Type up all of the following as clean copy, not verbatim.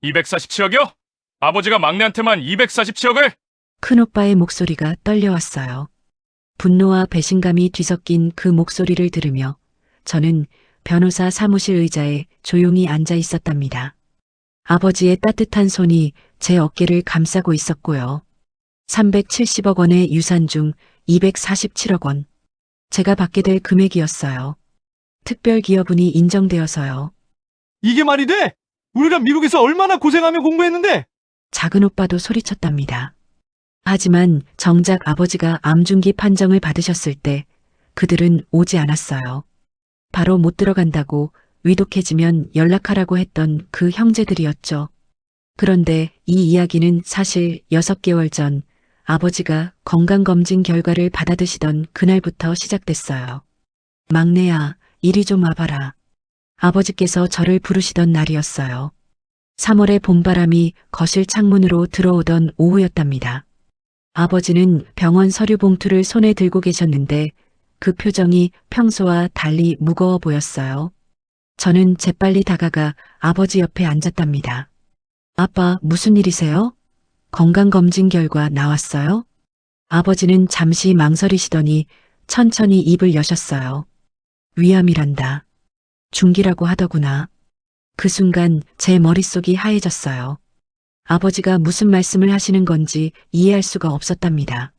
247억이요? 아버지가 막내한테만 247억을? 큰오빠의 목소리가 떨려왔어요. 분노와 배신감이 뒤섞인 그 목소리를 들으며 저는 변호사 사무실 의자에 조용히 앉아 있었답니다. 아버지의 따뜻한 손이 제 어깨를 감싸고 있었고요. 370억 원의 유산 중 247억 원. 제가 받게 될 금액이었어요. 특별기여분이 인정되어서요. 이게 말이 돼? 우리가 미국에서 얼마나 고생하며 공부했는데! 작은 오빠도 소리쳤답니다. 하지만 정작 아버지가 암중기 판정을 받으셨을 때 그들은 오지 않았어요. 바로 못 들어간다고 위독해지면 연락하라고 했던 그 형제들이었죠. 그런데 이 이야기는 사실 6개월 전 아버지가 건강검진 결과를 받아드시던 그날부터 시작됐어요. 막내야, 이리 좀 와봐라. 아버지께서 저를 부르시던 날이었어요. 3월의 봄바람이 거실 창문으로 들어오던 오후였답니다. 아버지는 병원 서류 봉투를 손에 들고 계셨는데 그 표정이 평소와 달리 무거워 보였어요. 저는 재빨리 다가가 아버지 옆에 앉았답니다. 아빠, 무슨 일이세요? 건강검진 결과 나왔어요? 아버지는 잠시 망설이시더니 천천히 입을 여셨어요. 위암이란다. 중기라고 하더구나. 그 순간 제 머릿속이 하얘졌어요. 아버지가 무슨 말씀을 하시는 건지 이해할 수가 없었답니다.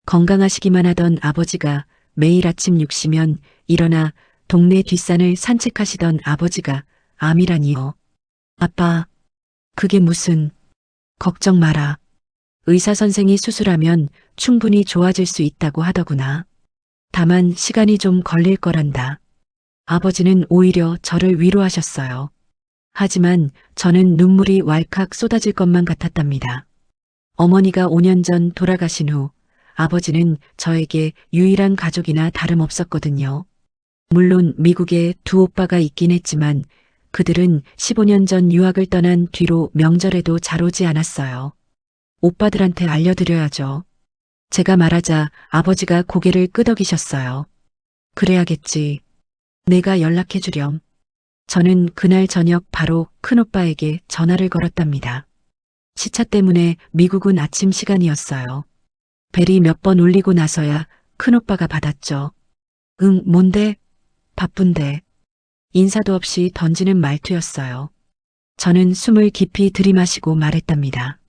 건강하시기만 하던 아버지가 매일 아침 6시면 일어나 동네 뒷산을 산책하시던 아버지가 암이라니요. 아빠, 그게 무슨... 걱정 마라. 의사 선생이 수술하면 충분히 좋아질 수 있다고 하더구나. 다만 시간이 좀 걸릴 거란다. 아버지는 오히려 저를 위로하셨어요. 하지만 저는 눈물이 왈칵 쏟아질 것만 같았답니다. 어머니가 5년 전 돌아가신 후 아버지는 저에게 유일한 가족이나 다름없었거든요. 물론 미국에 두 오빠가 있긴 했지만 그들은 15년 전 유학을 떠난 뒤로 명절에도 잘 오지 않았어요. 오빠들한테 알려드려야죠. 제가 말하자 아버지가 고개를 끄덕이셨어요. 그래야겠지. 내가 연락해주렴. 저는 그날 저녁 바로 큰오빠에게 전화를 걸었답니다. 시차 때문에 미국은 아침 시간이었어요. 벨이 몇 번 울리고 나서야 큰오빠가 받았죠. 응, 뭔데? 바쁜데. 인사도 없이 던지는 말투였어요. 저는 숨을 깊이 들이마시고 말했답니다.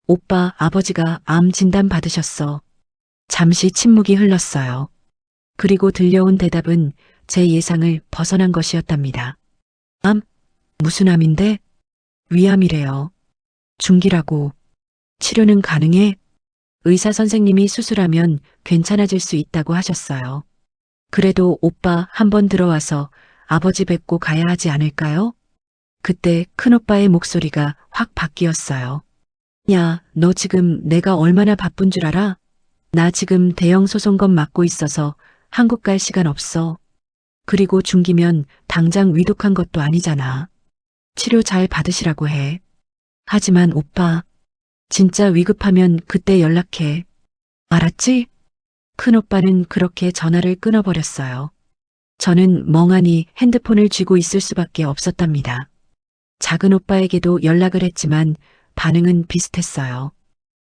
오빠, 아버지가 암 진단 받으셨어. 잠시 침묵이 흘렀어요. 그리고 들려온 대답은 제 예상을 벗어난 것이었답니다. 암? 무슨 암인데? 위암이래요. 중기라고. 치료는 가능해? 의사 선생님이 수술하면 괜찮아질 수 있다고 하셨어요. 그래도 오빠 한번 들어와서 아버지 뵙고 가야 하지 않을까요? 그때 큰오빠의 목소리가 확 바뀌었어요. 야, 너 지금 내가 얼마나 바쁜 줄 알아? 나 지금 대형 소송건 맡고 있어서 한국 갈 시간 없어. 그리고 중기면 당장 위독한 것도 아니잖아. 치료 잘 받으시라고 해. 하지만 오빠, 진짜 위급하면 그때 연락해. 알았지? 큰오빠는 그렇게 전화를 끊어버렸어요. 저는 멍하니 핸드폰을 쥐고 있을 수밖에 없었답니다. 작은 오빠에게도 연락을 했지만 반응은 비슷했어요.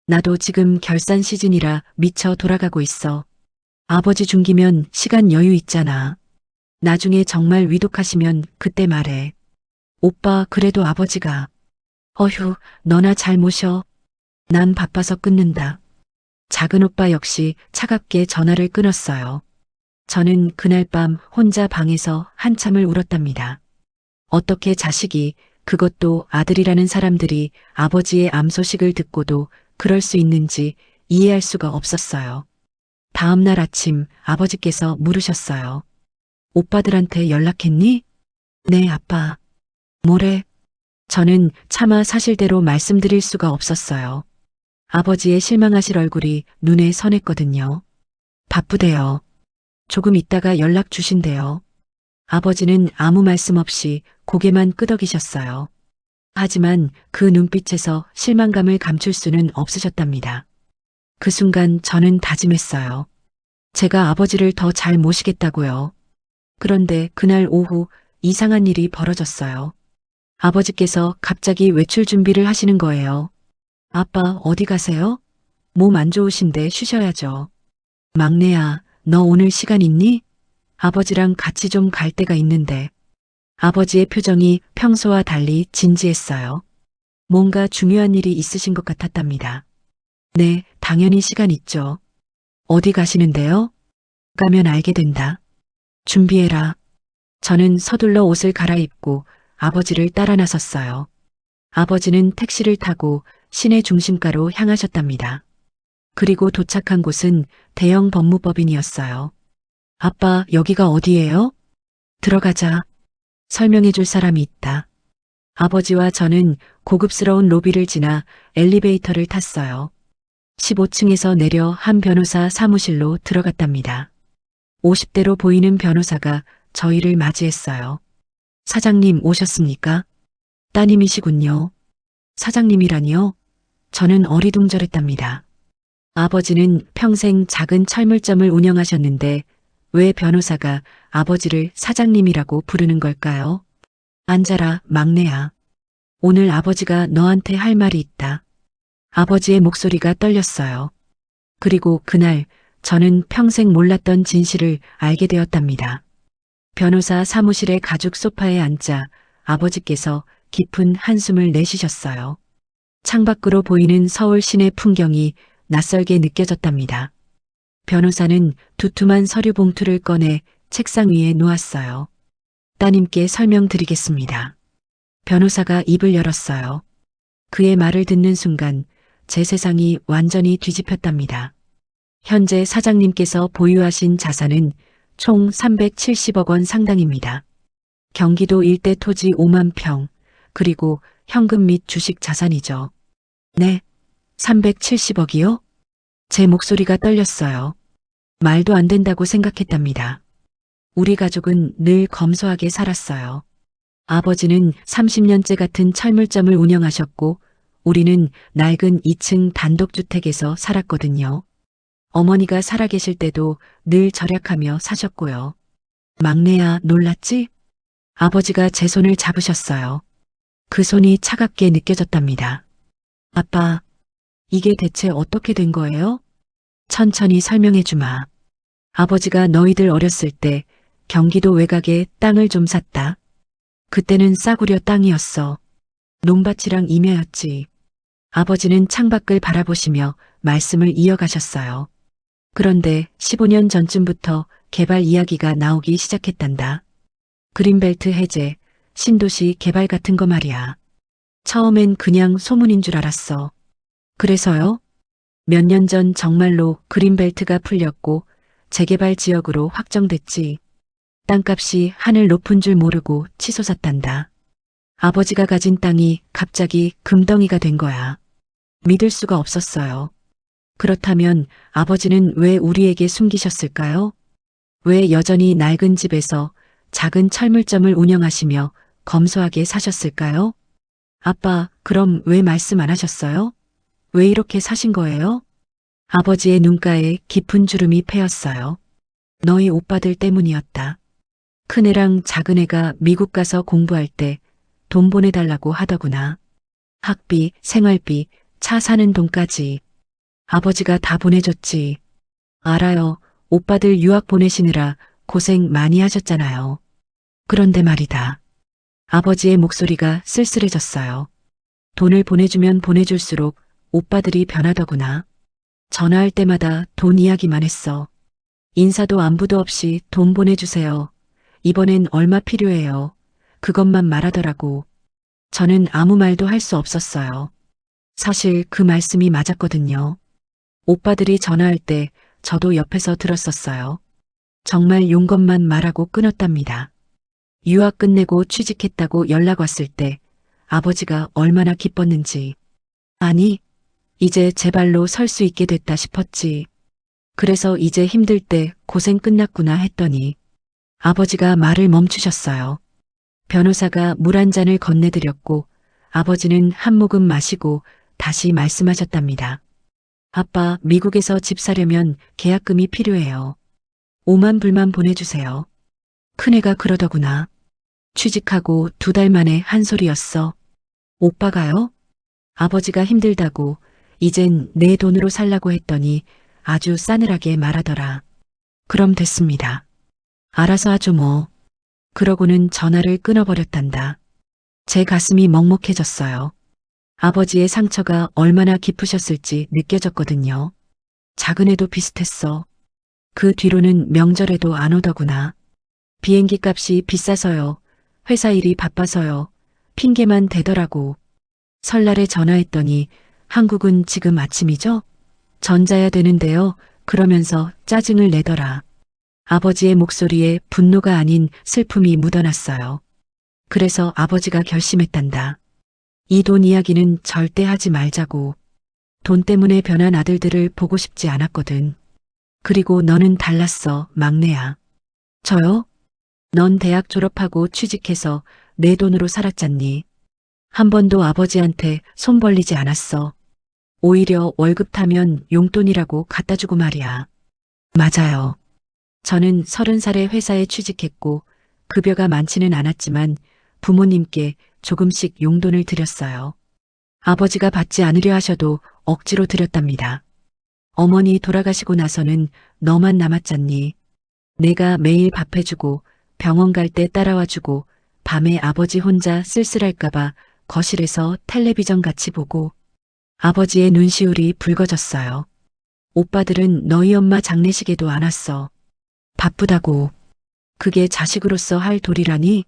나도 지금 결산 시즌이라 미쳐 돌아가고 있어. 아버지 중기면 시간 여유 있잖아. 나중에 정말 위독하시면 그때 말해. 오빠, 그래도 아버지가. 어휴, 너나 잘 모셔. 난 바빠서 끊는다. 작은 오빠 역시 차갑게 전화를 끊었어요. 저는 그날 밤 혼자 방에서 한참을 울었답니다. 어떻게 자식이, 그것도 아들이라는 사람들이 아버지의 암 소식을 듣고도 그럴 수 있는지 이해할 수가 없었어요. 다음 날 아침 아버지께서 물으셨어요. 오빠들한테 연락했니? 네, 아빠. 뭐래? 저는 차마 사실대로 말씀드릴 수가 없었어요. 아버지의 실망하실 얼굴이 눈에 선했거든요. 바쁘대요. 조금 있다가 연락 주신대요. 아버지는 아무 말씀 없이 고개만 끄덕이셨어요. 하지만 그 눈빛에서 실망감을 감출 수는 없으셨답니다. 그 순간 저는 다짐했어요. 제가 아버지를 더 잘 모시겠다고요. 그런데 그날 오후 이상한 일이 벌어졌어요. 아버지께서 갑자기 외출 준비를 하시는 거예요. 아빠, 어디 가세요? 몸 안 좋으신데 쉬셔야죠. 막내야, 너 오늘 시간 있니? 아버지랑 같이 좀 갈 데가 있는데. 아버지의 표정이 평소와 달리 진지했어요. 뭔가 중요한 일이 있으신 것 같았답니다. 네, 당연히 시간 있죠. 어디 가시는데요? 가면 알게 된다. 준비해라. 저는 서둘러 옷을 갈아입고 아버지를 따라 나섰어요. 아버지는 택시를 타고 시내 중심가로 향하셨답니다. 그리고 도착한 곳은 대형 법무법인이었어요. 아빠, 여기가 어디예요? 들어가자. 설명해 줄 사람이 있다. 아버지와 저는 고급스러운 로비를 지나 엘리베이터를 탔어요. 15층에서 내려 한 변호사 사무실로 들어갔답니다. 50대로 보이는 변호사가 저희를 맞이했어요. 사장님 오셨습니까? 따님이시군요. 사장님이라니요? 저는 어리둥절했답니다. 아버지는 평생 작은 철물점을 운영하셨는데 왜 변호사가 아버지를 사장님이라고 부르는 걸까요? 앉아라, 막내야. 오늘 아버지가 너한테 할 말이 있다. 아버지의 목소리가 떨렸어요. 그리고 그날 저는 평생 몰랐던 진실을 알게 되었답니다. 변호사 사무실의 가죽 소파에 앉자 아버지께서 깊은 한숨을 내쉬셨어요. 창밖으로 보이는 서울 시내 풍경이 낯설게 느껴졌답니다. 변호사는 두툼한 서류 봉투를 꺼내 책상 위에 놓았어요. 따님께 설명드리겠습니다. 변호사가 입을 열었어요. 그의 말을 듣는 순간 제 세상이 완전히 뒤집혔답니다. 현재 사장님께서 보유하신 자산은 총 370억 원 상당입니다. 경기도 일대 토지 5만 평, 그리고 현금 및 주식 자산이죠. 네, 370억이요? 제 목소리가 떨렸어요. 말도 안 된다고 생각했답니다. 우리 가족은 늘 검소하게 살았어요. 아버지는 30년째 같은 철물점을 운영하셨고 우리는 낡은 2층 단독주택에서 살았거든요. 어머니가 살아계실 때도 늘 절약하며 사셨고요. 막내야, 놀랐지? 아버지가 제 손을 잡으셨어요. 그 손이 차갑게 느껴졌답니다. 아빠, 이게 대체 어떻게 된 거예요? 천천히 설명해 주마. 아버지가 너희들 어렸을 때 경기도 외곽에 땅을 좀 샀다. 그때는 싸구려 땅이었어. 논밭이랑 임야였지. 아버지는 창밖을 바라보시며 말씀을 이어가셨어요. 그런데 15년 전쯤부터 개발 이야기가 나오기 시작했단다. 그린벨트 해제, 신도시 개발 같은 거 말이야. 처음엔 그냥 소문인 줄 알았어. 그래서요? 몇 년 전 정말로 그린벨트가 풀렸고 재개발 지역으로 확정됐지. 땅값이 하늘 높은 줄 모르고 치솟았단다. 아버지가 가진 땅이 갑자기 금덩이가 된 거야. 믿을 수가 없었어요. 그렇다면 아버지는 왜 우리에게 숨기셨을까요? 왜 여전히 낡은 집에서 작은 철물점을 운영하시며 검소하게 사셨을까요? 아빠, 그럼 왜 말씀 안 하셨어요? 왜 이렇게 사신 거예요? 아버지의 눈가에 깊은 주름이 패였어요. 너희 오빠들 때문이었다. 큰애랑 작은애가 미국 가서 공부할 때 돈 보내달라고 하더구나. 학비, 생활비, 차 사는 돈까지. 아버지가 다 보내줬지. 알아요. 오빠들 유학 보내시느라 고생 많이 하셨잖아요. 그런데 말이다. 아버지의 목소리가 쓸쓸해졌어요. 돈을 보내주면 보내줄수록 오빠들이 변하더구나. 전화할 때마다 돈 이야기만 했어. 인사도 안부도 없이 돈 보내주세요. 이번엔 얼마 필요해요. 그것만 말하더라고. 저는 아무 말도 할 수 없었어요. 사실 그 말씀이 맞았거든요. 오빠들이 전화할 때 저도 옆에서 들었었어요. 정말 용건만 말하고 끊었답니다. 유학 끝내고 취직했다고 연락 왔을 때 아버지가 얼마나 기뻤는지. 아니, 이제 제 발로 설 수 있게 됐다 싶었지. 그래서 이제 힘들 때 고생 끝났구나 했더니 아버지가 말을 멈추셨어요. 변호사가 물 한 잔을 건네드렸고 아버지는 한 모금 마시고 다시 말씀하셨답니다. 아빠, 미국에서 집 사려면 계약금이 필요해요. 5만 불만 보내주세요. 큰애가 그러더구나. 취직하고 2달 만에 한 소리였어. 오빠가요? 아버지가 힘들다고 이젠 내 돈으로 살라고 했더니 아주 싸늘하게 말하더라. 그럼 됐습니다. 알아서 하죠 뭐. 그러고는 전화를 끊어버렸단다. 제 가슴이 먹먹해졌어요. 아버지의 상처가 얼마나 깊으셨을지 느껴졌거든요. 작은 애도 비슷했어. 그 뒤로는 명절에도 안 오더구나. 비행기 값이 비싸서요. 회사 일이 바빠서요. 핑계만 대더라고. 설날에 전화했더니 한국은 지금 아침이죠? 전자야 되는데요. 그러면서 짜증을 내더라. 아버지의 목소리에 분노가 아닌 슬픔이 묻어났어요. 그래서 아버지가 결심했단다. 이 돈 이야기는 절대 하지 말자고. 돈 때문에 변한 아들들을 보고 싶지 않았거든. 그리고 너는 달랐어, 막내야. 저요? 넌 대학 졸업하고 취직해서 내 돈으로 살았잖니. 한 번도 아버지한테 손 벌리지 않았어. 오히려 월급 타면 용돈이라고 갖다 주고 말이야. 맞아요. 저는 30살에 회사에 취직했고 급여가 많지는 않았지만 부모님께 조금씩 용돈을 드렸어요. 아버지가 받지 않으려 하셔도 억지로 드렸답니다. 어머니 돌아가시고 나서는 너만 남았잖니. 내가 매일 밥 해주고 병원 갈 때 따라와주고 밤에 아버지 혼자 쓸쓸할까봐 거실에서 텔레비전 같이 보고 아버지의 눈시울이 붉어졌어요. 오빠들은 너희 엄마 장례식에도 안 왔어. 바쁘다고. 그게 자식으로서 할 도리라니?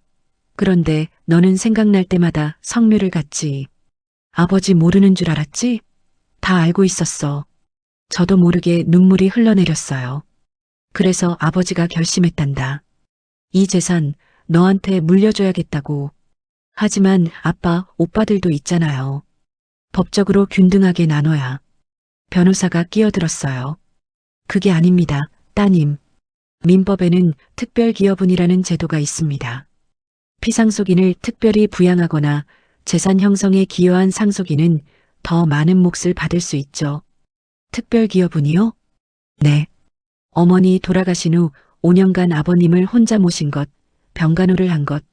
그런데 너는 생각날 때마다 성묘를 갔지. 아버지 모르는 줄 알았지? 다 알고 있었어. 저도 모르게 눈물이 흘러내렸어요. 그래서 아버지가 결심했단다. 이 재산 너한테 물려줘야겠다고. 하지만 아빠, 오빠들도 있잖아요. 법적으로 균등하게 나눠야. 변호사가 끼어들었어요. 그게 아닙니다, 따님. 민법에는 특별기여분이라는 제도가 있습니다. 피상속인을 특별히 부양하거나 재산 형성에 기여한 상속인은 더 많은 몫을 받을 수 있죠. 특별기여분이요? 네. 어머니 돌아가신 후 5년간 아버님을 혼자 모신 것, 병간호를 한 것,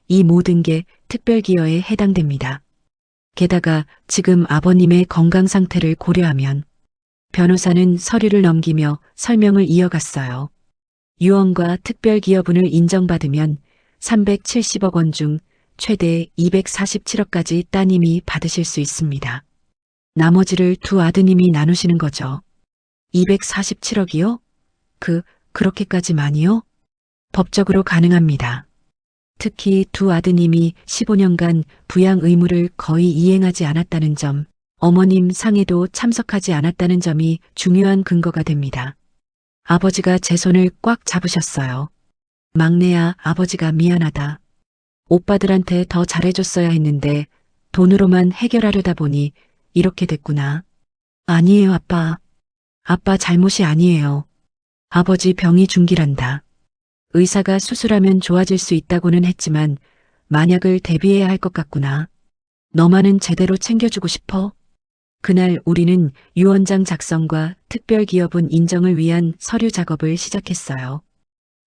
이 모든 게 특별기여에 해당됩니다. 게다가 지금 아버님의 건강 상태를 고려하면 변호사는 서류를 넘기며 설명을 이어갔어요. 유언과 특별기여분을 인정받으면 370억 원 중 최대 247억까지 따님이 받으실 수 있습니다. 나머지를 두 아드님이 나누시는 거죠. 247억이요? 그렇게까지 많이요? 법적으로 가능합니다. 특히 두 아드님이 15년간 부양 의무를 거의 이행하지 않았다는 점, 어머님 상에도 참석하지 않았다는 점이 중요한 근거가 됩니다. 아버지가 제 손을 꽉 잡으셨어요. 막내야, 아버지가 미안하다. 오빠들한테 더 잘해줬어야 했는데 돈으로만 해결하려다 보니 이렇게 됐구나. 아니에요, 아빠. 아빠 잘못이 아니에요. 아버지 병이 중기란다. 의사가 수술하면 좋아질 수 있다고는 했지만 만약을 대비해야 할 것 같구나. 너만은 제대로 챙겨주고 싶어? 그날 우리는 유언장 작성과 특별기여분 인정을 위한 서류 작업을 시작했어요.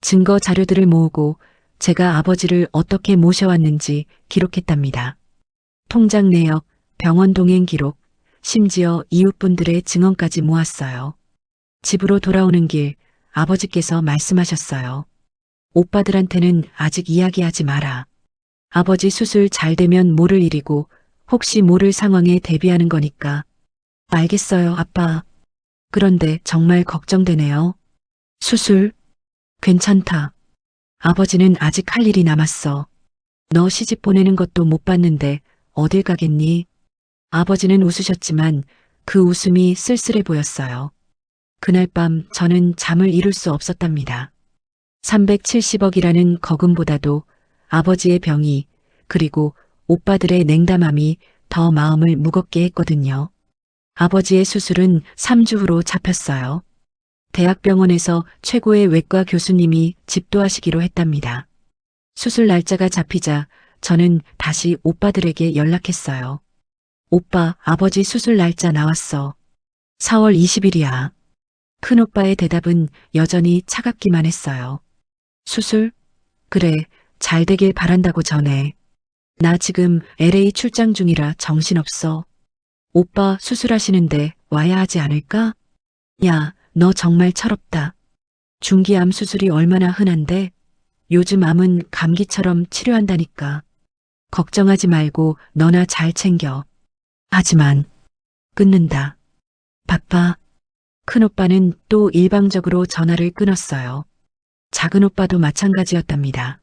증거 자료들을 모으고 제가 아버지를 어떻게 모셔왔는지 기록했답니다. 통장 내역, 병원 동행 기록, 심지어 이웃분들의 증언까지 모았어요. 집으로 돌아오는 길 아버지께서 말씀하셨어요. 오빠들한테는 아직 이야기하지 마라. 아버지 수술 잘 되면 모를 일이고 혹시 모를 상황에 대비하는 거니까. 알겠어요, 아빠. 그런데 정말 걱정되네요. 수술? 괜찮다. 아버지는 아직 할 일이 남았어. 너 시집 보내는 것도 못 봤는데 어딜 가겠니? 아버지는 웃으셨지만 그 웃음이 쓸쓸해 보였어요. 그날 밤 저는 잠을 이룰 수 없었답니다. 370억이라는 거금보다도 아버지의 병이 그리고 오빠들의 냉담함이 더 마음을 무겁게 했거든요. 아버지의 수술은 3주 후로 잡혔어요. 대학병원에서 최고의 외과 교수님이 집도하시기로 했답니다. 수술 날짜가 잡히자 저는 다시 오빠들에게 연락했어요. 오빠, 아버지 수술 날짜 나왔어. 4월 20일이야. 큰오빠의 대답은 여전히 차갑기만 했어요. 수술? 그래, 잘 되길 바란다고 전해. 나 지금 LA 출장 중이라 정신없어. 오빠 수술하시는데 와야 하지 않을까? 야, 너 정말 철없다. 중기암 수술이 얼마나 흔한데 요즘 암은 감기처럼 치료한다니까. 걱정하지 말고 너나 잘 챙겨. 하지만 끊는다. 바빠. 큰오빠는 또 일방적으로 전화를 끊었어요. 작은오빠도 마찬가지였답니다.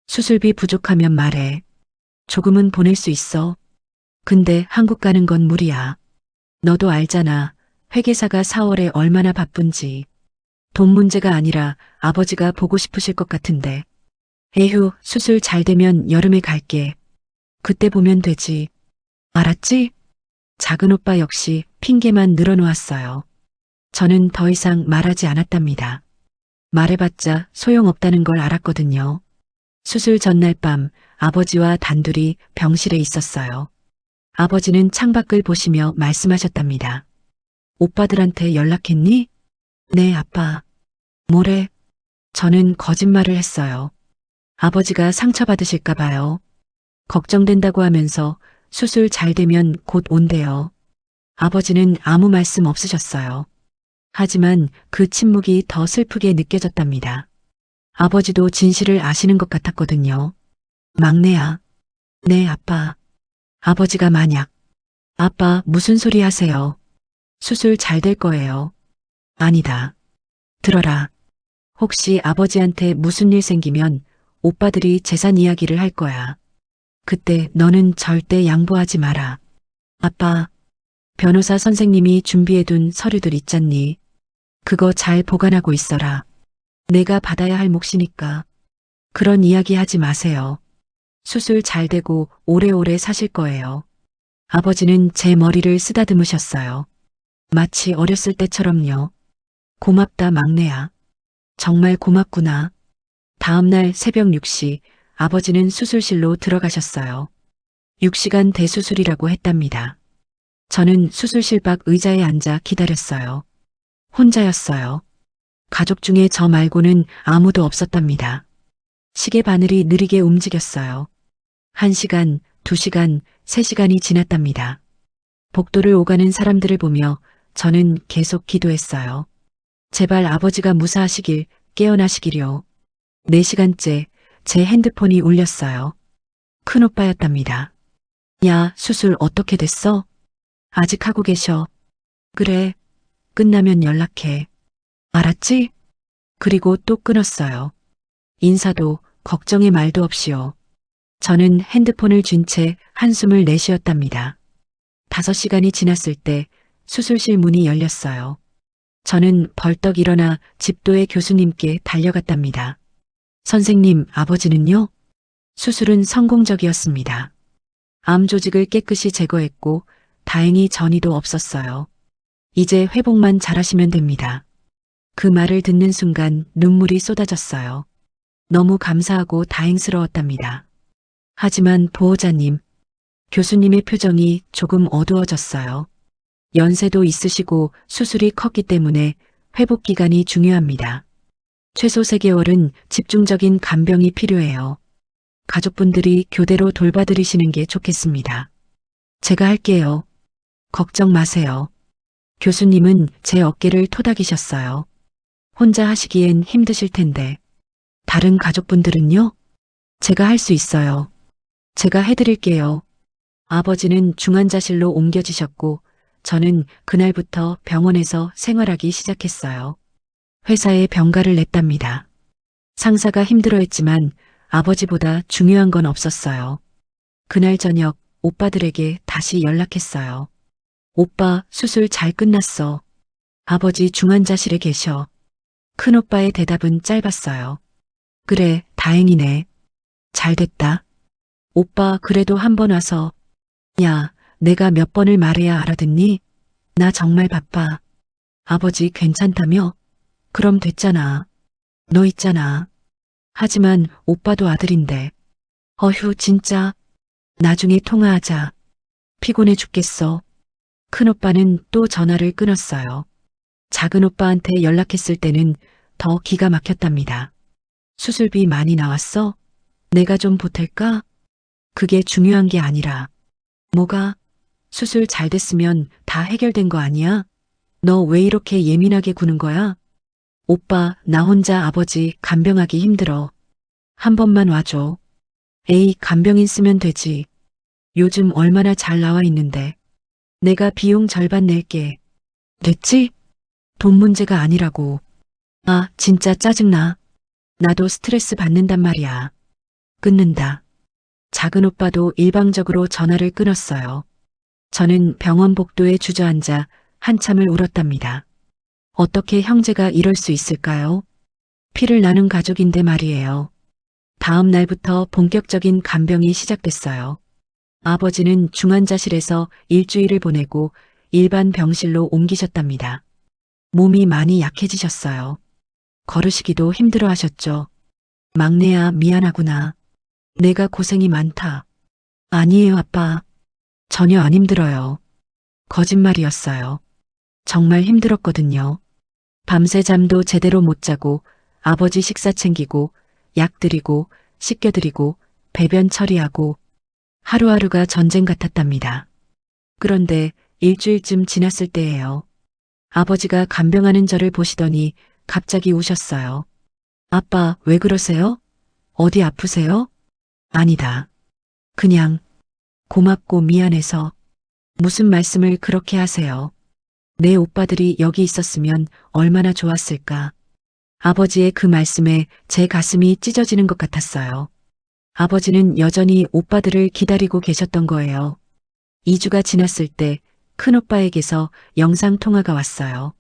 수술비 부족하면 말해. 조금은 보낼 수 있어. 근데 한국 가는 건 무리야. 너도 알잖아. 회계사가 4월에 얼마나 바쁜지. 돈 문제가 아니라 아버지가 보고 싶으실 것 같은데. 에휴, 수술 잘 되면 여름에 갈게. 그때 보면 되지. 알았지? 작은오빠 역시 핑계만 늘어놓았어요. 저는 더 이상 말하지 않았답니다. 말해봤자 소용없다는 걸 알았거든요. 수술 전날 밤 아버지와 단둘이 병실에 있었어요. 아버지는 창밖을 보시며 말씀하셨답니다. 오빠들한테 연락했니? 네, 아빠. 뭐래? 저는 거짓말을 했어요. 아버지가 상처받으실까 봐요. 걱정된다고 하면서 수술 잘 되면 곧 온대요. 아버지는 아무 말씀 없으셨어요. 하지만 그 침묵이 더 슬프게 느껴졌답니다. 아버지도 진실을 아시는 것 같았거든요. 막내야. 네, 아빠. 아버지가 만약. 아빠, 무슨 소리 하세요? 수술 잘 될 거예요. 아니다. 들어라. 혹시 아버지한테 무슨 일 생기면 오빠들이 재산 이야기를 할 거야. 그때 너는 절대 양보하지 마라. 아빠, 변호사 선생님이 준비해둔 서류들 있잖니. 그거 잘 보관하고 있어라. 내가 받아야 할 몫이니까. 그런 이야기 하지 마세요. 수술 잘 되고 오래오래 사실 거예요. 아버지는 제 머리를 쓰다듬으셨어요. 마치 어렸을 때처럼요. 고맙다, 막내야. 정말 고맙구나. 다음날 새벽 6시 아버지는 수술실로 들어가셨어요. 6시간 대수술이라고 했답니다. 저는 수술실 밖 의자에 앉아 기다렸어요. 혼자였어요. 가족 중에 저 말고는 아무도 없었답니다. 시계 바늘이 느리게 움직였어요. 1시간, 2시간, 3시간이 지났답니다. 복도를 오가는 사람들을 보며 저는 계속 기도했어요. 제발 아버지가 무사하시길, 깨어나시기려. 4시간째 제 핸드폰이 울렸어요. 큰오빠였답니다. 야, 수술 어떻게 됐어? 아직 하고 계셔. 그래. 끝나면 연락해. 알았지? 그리고 또 끊었어요. 인사도 걱정의 말도 없이요. 저는 핸드폰을 쥔 채 한숨을 내쉬었답니다. 5시간이 지났을 때 수술실 문이 열렸어요. 저는 벌떡 일어나 집도의 교수님께 달려갔답니다. 선생님, 아버지는요? 수술은 성공적이었습니다. 암 조직을 깨끗이 제거했고 다행히 전이도 없었어요. 이제 회복만 잘하시면 됩니다. 그 말을 듣는 순간 눈물이 쏟아졌어요. 너무 감사하고 다행스러웠답니다. 하지만 보호자님, 교수님의 표정이 조금 어두워졌어요. 연세도 있으시고 수술이 컸기 때문에 회복 기간이 중요합니다. 최소 3개월은 집중적인 간병이 필요해요. 가족분들이 교대로 돌봐드리시는 게 좋겠습니다. 제가 할게요. 걱정 마세요. 교수님은 제 어깨를 토닥이셨어요. 혼자 하시기엔 힘드실 텐데. 다른 가족분들은요? 제가 할 수 있어요. 제가 해드릴게요. 아버지는 중환자실로 옮겨지셨고 저는 그날부터 병원에서 생활하기 시작했어요. 회사에 병가를 냈답니다. 상사가 힘들어했지만 아버지보다 중요한 건 없었어요. 그날 저녁 오빠들에게 다시 연락했어요. 오빠, 수술 잘 끝났어. 아버지 중환자실에 계셔. 큰오빠의 대답은 짧았어요. 그래, 다행이네. 잘 됐다. 오빠, 그래도 한 번 와서. 야, 내가 몇 번을 말해야 알아듣니? 나 정말 바빠. 아버지 괜찮다며? 그럼 됐잖아. 너 있잖아. 하지만 오빠도 아들인데. 어휴, 진짜. 나중에 통화하자. 피곤해 죽겠어. 큰오빠는 또 전화를 끊었어요. 작은오빠한테 연락했을 때는 더 기가 막혔답니다. 수술비 많이 나왔어? 내가 좀 보탤까? 그게 중요한 게 아니라. 뭐가? 수술 잘 됐으면 다 해결된 거 아니야? 너 왜 이렇게 예민하게 구는 거야? 오빠, 나 혼자 아버지 간병하기 힘들어. 한 번만 와줘. 에이, 간병인 쓰면 되지. 요즘 얼마나 잘 나와 있는데. 내가 비용 절반 낼게. 됐지? 돈 문제가 아니라고. 아, 진짜 짜증나. 나도 스트레스 받는단 말이야. 끊는다. 작은 오빠도 일방적으로 전화를 끊었어요. 저는 병원 복도에 주저앉아 한참을 울었답니다. 어떻게 형제가 이럴 수 있을까요? 피를 나눈 가족인데 말이에요. 다음 날부터 본격적인 간병이 시작됐어요. 아버지는 중환자실에서 일주일을 보내고 일반 병실로 옮기셨답니다. 몸이 많이 약해지셨어요. 걸으시기도 힘들어 하셨죠. 막내야, 미안하구나. 내가 고생이 많다. 아니에요, 아빠. 전혀 안 힘들어요. 거짓말이었어요. 정말 힘들었거든요. 밤새 잠도 제대로 못 자고 아버지 식사 챙기고 약 드리고 씻겨드리고 배변 처리하고 하루하루가 전쟁 같았답니다. 그런데 일주일쯤 지났을 때예요. 아버지가 간병하는 저를 보시더니 갑자기 우셨어요. 아빠, 왜 그러세요? 어디 아프세요? 아니다. 그냥 고맙고 미안해서. 무슨 말씀을 그렇게 하세요? 내 오빠들이 여기 있었으면 얼마나 좋았을까. 아버지의 그 말씀에 제 가슴이 찢어지는 것 같았어요. 아버지는 여전히 오빠들을 기다리고 계셨던 거예요. 2주가 지났을 때 큰오빠에게서 영상통화가 왔어요.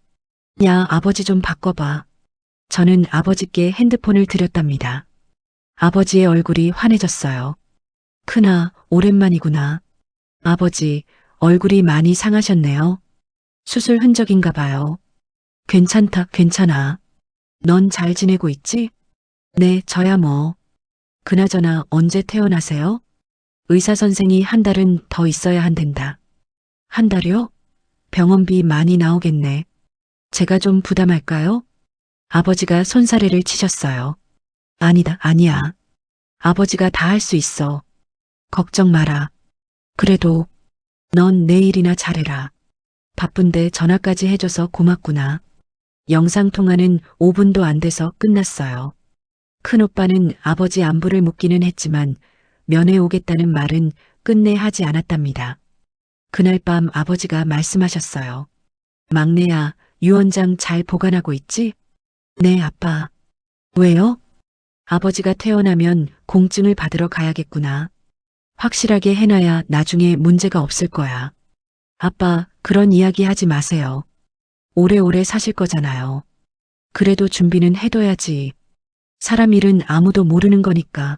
야, 아버지 좀 바꿔봐. 저는 아버지께 핸드폰을 드렸답니다. 아버지의 얼굴이 환해졌어요. 큰아, 오랜만이구나. 아버지, 얼굴이 많이 상하셨네요. 수술 흔적인가 봐요. 괜찮다, 괜찮아. 넌 잘 지내고 있지? 네, 저야 뭐. 그나저나 언제 퇴원하세요? 의사 선생이 한 달은 더 있어야 한댄다. 한 달이요? 병원비 많이 나오겠네. 제가 좀 부담할까요? 아버지가 손사래를 치셨어요. 아니다, 아니야. 아버지가 다 할 수 있어. 걱정 마라. 그래도 넌 내일이나 잘해라. 바쁜데 전화까지 해줘서 고맙구나. 영상통화는 5분도 안 돼서 끝났어요. 큰오빠는 아버지 안부를 묻기는 했지만 면회 오겠다는 말은 끝내 하지 않았답니다. 그날 밤 아버지가 말씀하셨어요. 막내야, 유언장 잘 보관하고 있지? 네, 아빠. 왜요? 아버지가 퇴원하면 공증을 받으러 가야겠구나. 확실하게 해놔야 나중에 문제가 없을 거야. 아빠, 그런 이야기 하지 마세요. 오래오래 사실 거잖아요. 그래도 준비는 해둬야지. 사람 일은 아무도 모르는 거니까.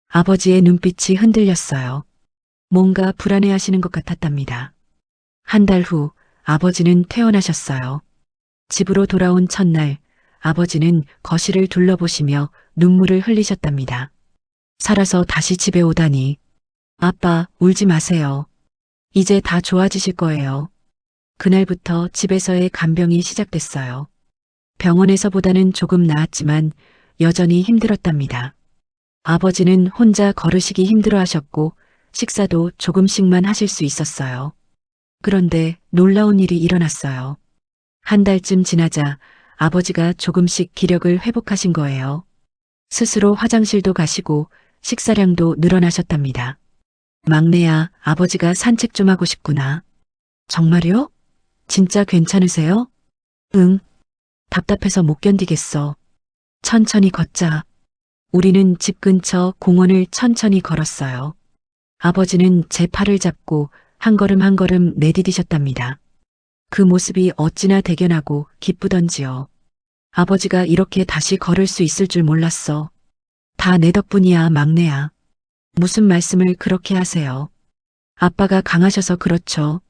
아버지의 눈빛이 흔들렸어요. 뭔가 불안해하시는 것 같았답니다. 한 달 후 아버지는 퇴원하셨어요. 집으로 돌아온 첫날 아버지는 거실을 둘러보시며 눈물을 흘리셨답니다. 살아서 다시 집에 오다니. 아빠, 울지 마세요. 이제 다 좋아지실 거예요. 그날부터 집에서의 간병이 시작됐어요. 병원에서보다는 조금 나았지만 여전히 힘들었답니다. 아버지는 혼자 걸으시기 힘들어 하셨고 식사도 조금씩만 하실 수 있었어요. 그런데 놀라운 일이 일어났어요. 한 달쯤 지나자 아버지가 조금씩 기력을 회복하신 거예요. 스스로 화장실도 가시고 식사량도 늘어나셨답니다. 막내야, 아버지가 산책 좀 하고 싶구나. 정말요? 진짜 괜찮으세요? 응. 답답해서 못 견디겠어. 천천히 걷자. 우리는 집 근처 공원을 천천히 걸었어요. 아버지는 제 팔을 잡고 한 걸음 한 걸음 내디디셨답니다. 그 모습이 어찌나 대견하고 기쁘던지요. 아버지가 이렇게 다시 걸을 수 있을 줄 몰랐어. 다 내 덕분이야, 막내야. 무슨 말씀을 그렇게 하세요. 아빠가 강하셔서 그렇죠.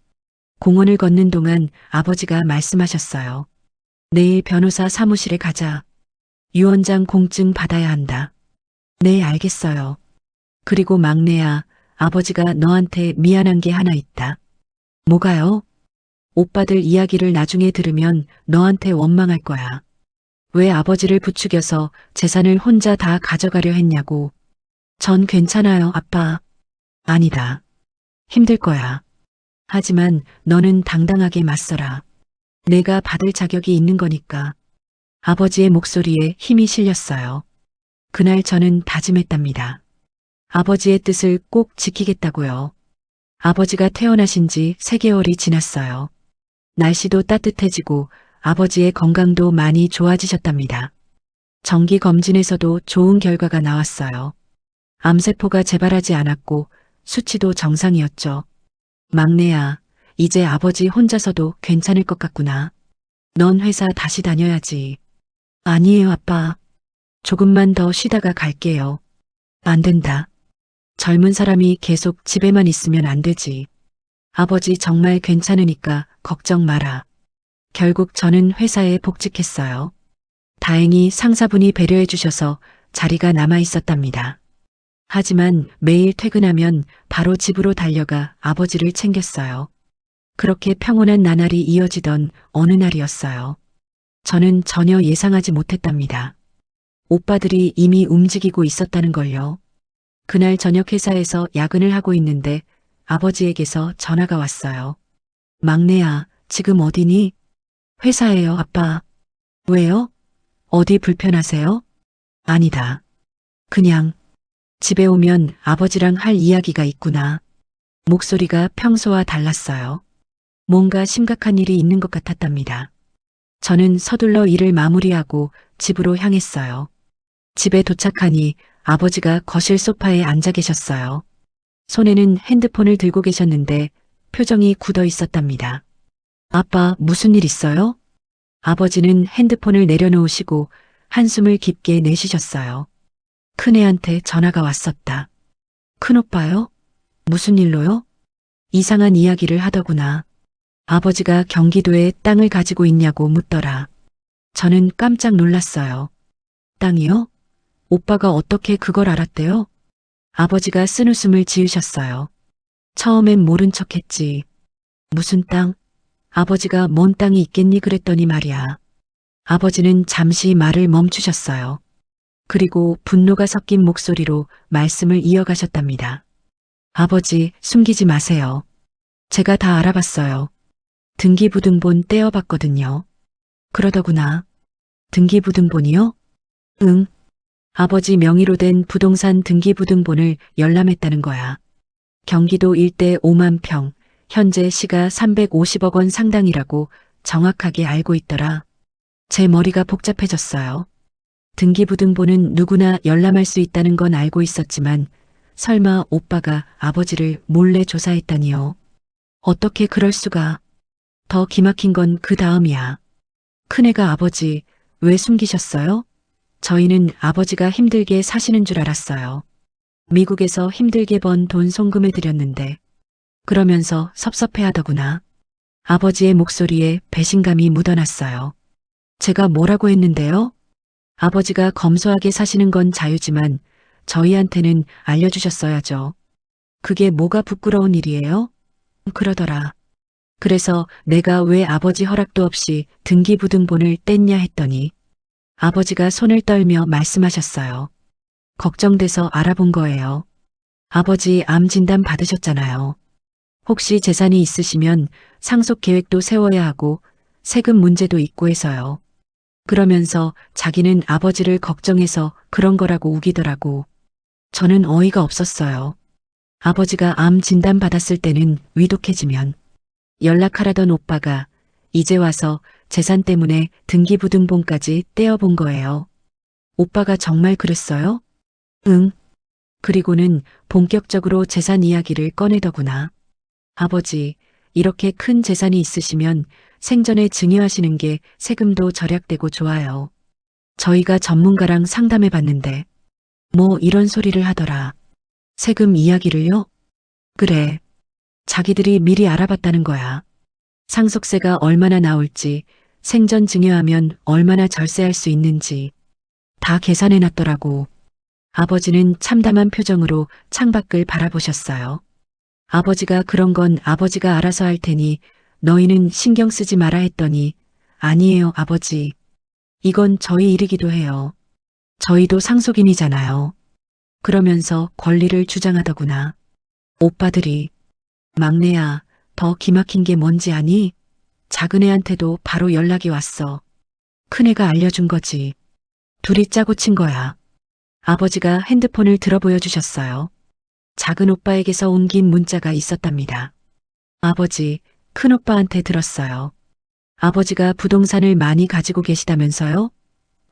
공원을 걷는 동안 아버지가 말씀하셨어요. 내일 변호사 사무실에 가자. 유언장 공증 받아야 한다. 네, 알겠어요. 그리고 막내야, 아버지가 너한테 미안한 게 하나 있다. 뭐가요? 오빠들 이야기를 나중에 들으면 너한테 원망할 거야. 왜 아버지를 부추겨서 재산을 혼자 다 가져가려 했냐고. 전 괜찮아요, 아빠. 아니다. 힘들 거야. 하지만 너는 당당하게 맞서라. 내가 받을 자격이 있는 거니까. 아버지의 목소리에 힘이 실렸어요. 그날 저는 다짐했답니다. 아버지의 뜻을 꼭 지키겠다고요. 아버지가 퇴원하신 지 3개월이 지났어요. 날씨도 따뜻해지고 아버지의 건강도 많이 좋아지셨답니다. 정기 검진에서도 좋은 결과가 나왔어요. 암세포가 재발하지 않았고 수치도 정상이었죠. 막내야, 이제 아버지 혼자서도 괜찮을 것 같구나. 넌 회사 다시 다녀야지. 아니에요, 아빠. 조금만 더 쉬다가 갈게요. 안 된다. 젊은 사람이 계속 집에만 있으면 안 되지. 아버지 정말 괜찮으니까 걱정 마라. 결국 저는 회사에 복직했어요. 다행히 상사분이 배려해 주셔서 자리가 남아 있었답니다. 하지만 매일 퇴근하면 바로 집으로 달려가 아버지를 챙겼어요. 그렇게 평온한 나날이 이어지던 어느 날이었어요. 저는 전혀 예상하지 못했답니다. 오빠들이 이미 움직이고 있었다는 걸요. 그날 저녁 회사에서 야근을 하고 있는데 아버지에게서 전화가 왔어요. 막내야, 지금 어디니? 회사예요, 아빠. 왜요? 어디 불편하세요? 아니다. 그냥 집에 오면 아버지랑 할 이야기가 있구나. 목소리가 평소와 달랐어요. 뭔가 심각한 일이 있는 것 같았답니다. 저는 서둘러 일을 마무리하고 집으로 향했어요. 집에 도착하니 아버지가 거실 소파에 앉아 계셨어요. 손에는 핸드폰을 들고 계셨는데 표정이 굳어 있었답니다. 아빠, 무슨 일 있어요? 아버지는 핸드폰을 내려놓으시고 한숨을 깊게 내쉬셨어요. 큰애한테 전화가 왔었다. 큰오빠요? 무슨 일로요? 이상한 이야기를 하더구나. 아버지가 경기도에 땅을 가지고 있냐고 묻더라. 저는 깜짝 놀랐어요. 땅이요? 오빠가 어떻게 그걸 알았대요? 아버지가 쓴웃음을 지으셨어요. 처음엔 모른 척했지. 무슨 땅? 아버지가 뭔 땅이 있겠니 그랬더니 말이야. 아버지는 잠시 말을 멈추셨어요. 그리고 분노가 섞인 목소리로 말씀을 이어가셨답니다. 아버지, 숨기지 마세요. 제가 다 알아봤어요. 등기부등본 떼어봤거든요. 그러더구나. 등기부등본이요? 응. 아버지 명의로 된 부동산 등기부등본을 열람했다는 거야. 경기도 일대 5만 평, 현재 시가 350억 원 상당이라고 정확하게 알고 있더라. 제 머리가 복잡해졌어요. 등기부등본은 누구나 열람할 수 있다는 건 알고 있었지만 설마 오빠가 아버지를 몰래 조사했다니요. 어떻게 그럴 수가. 더 기막힌 건 그 다음이야. 큰애가 아버지 왜 숨기셨어요? 저희는 아버지가 힘들게 사시는 줄 알았어요. 미국에서 힘들게 번 돈 송금해 드렸는데 그러면서 섭섭해하더구나. 아버지의 목소리에 배신감이 묻어났어요. 제가 뭐라고 했는데요? 아버지가 검소하게 사시는 건 자유지만 저희한테는 알려주셨어야죠. 그게 뭐가 부끄러운 일이에요? 그러더라. 그래서 내가 왜 아버지 허락도 없이 등기부등본을 뗐냐 했더니 아버지가 손을 떨며 말씀하셨어요. 걱정돼서 알아본 거예요. 아버지 암 진단 받으셨잖아요. 혹시 재산이 있으시면 상속 계획도 세워야 하고 세금 문제도 있고 해서요. 그러면서 자기는 아버지를 걱정해서 그런 거라고 우기더라고. 저는 어이가 없었어요. 아버지가 암 진단 받았을 때는 위독해지면 연락하라던 오빠가 이제 와서 재산 때문에 등기부등본까지 떼어본 거예요. 오빠가 정말 그랬어요? 응. 그리고는 본격적으로 재산 이야기를 꺼내더구나. 아버지, 이렇게 큰 재산이 있으시면 생전에 증여하시는 게 세금도 절약되고 좋아요. 저희가 전문가랑 상담해 봤는데 뭐 이런 소리를 하더라. 세금 이야기를요? 그래. 자기들이 미리 알아봤다는 거야. 상속세가 얼마나 나올지, 생전 증여하면 얼마나 절세할 수 있는지 다 계산해 놨더라고. 아버지는 참담한 표정으로 창밖을 바라보셨어요. 아버지가 그런 건 아버지가 알아서 할 테니 너희는 신경 쓰지 마라 했더니 아니에요, 아버지. 이건 저희 일이기도 해요. 저희도 상속인이잖아요. 그러면서 권리를 주장하더구나. 오빠들이. 막내야, 더 기막힌 게 뭔지 아니? 작은 애한테도 바로 연락이 왔어. 큰애가 알려준 거지. 둘이 짜고 친 거야. 아버지가 핸드폰을 들어 보여주셨어요. 작은 오빠에게서 옮긴 문자가 있었답니다. 아버지, 큰오빠한테 들었어요. 아버지가 부동산을 많이 가지고 계시다면서요?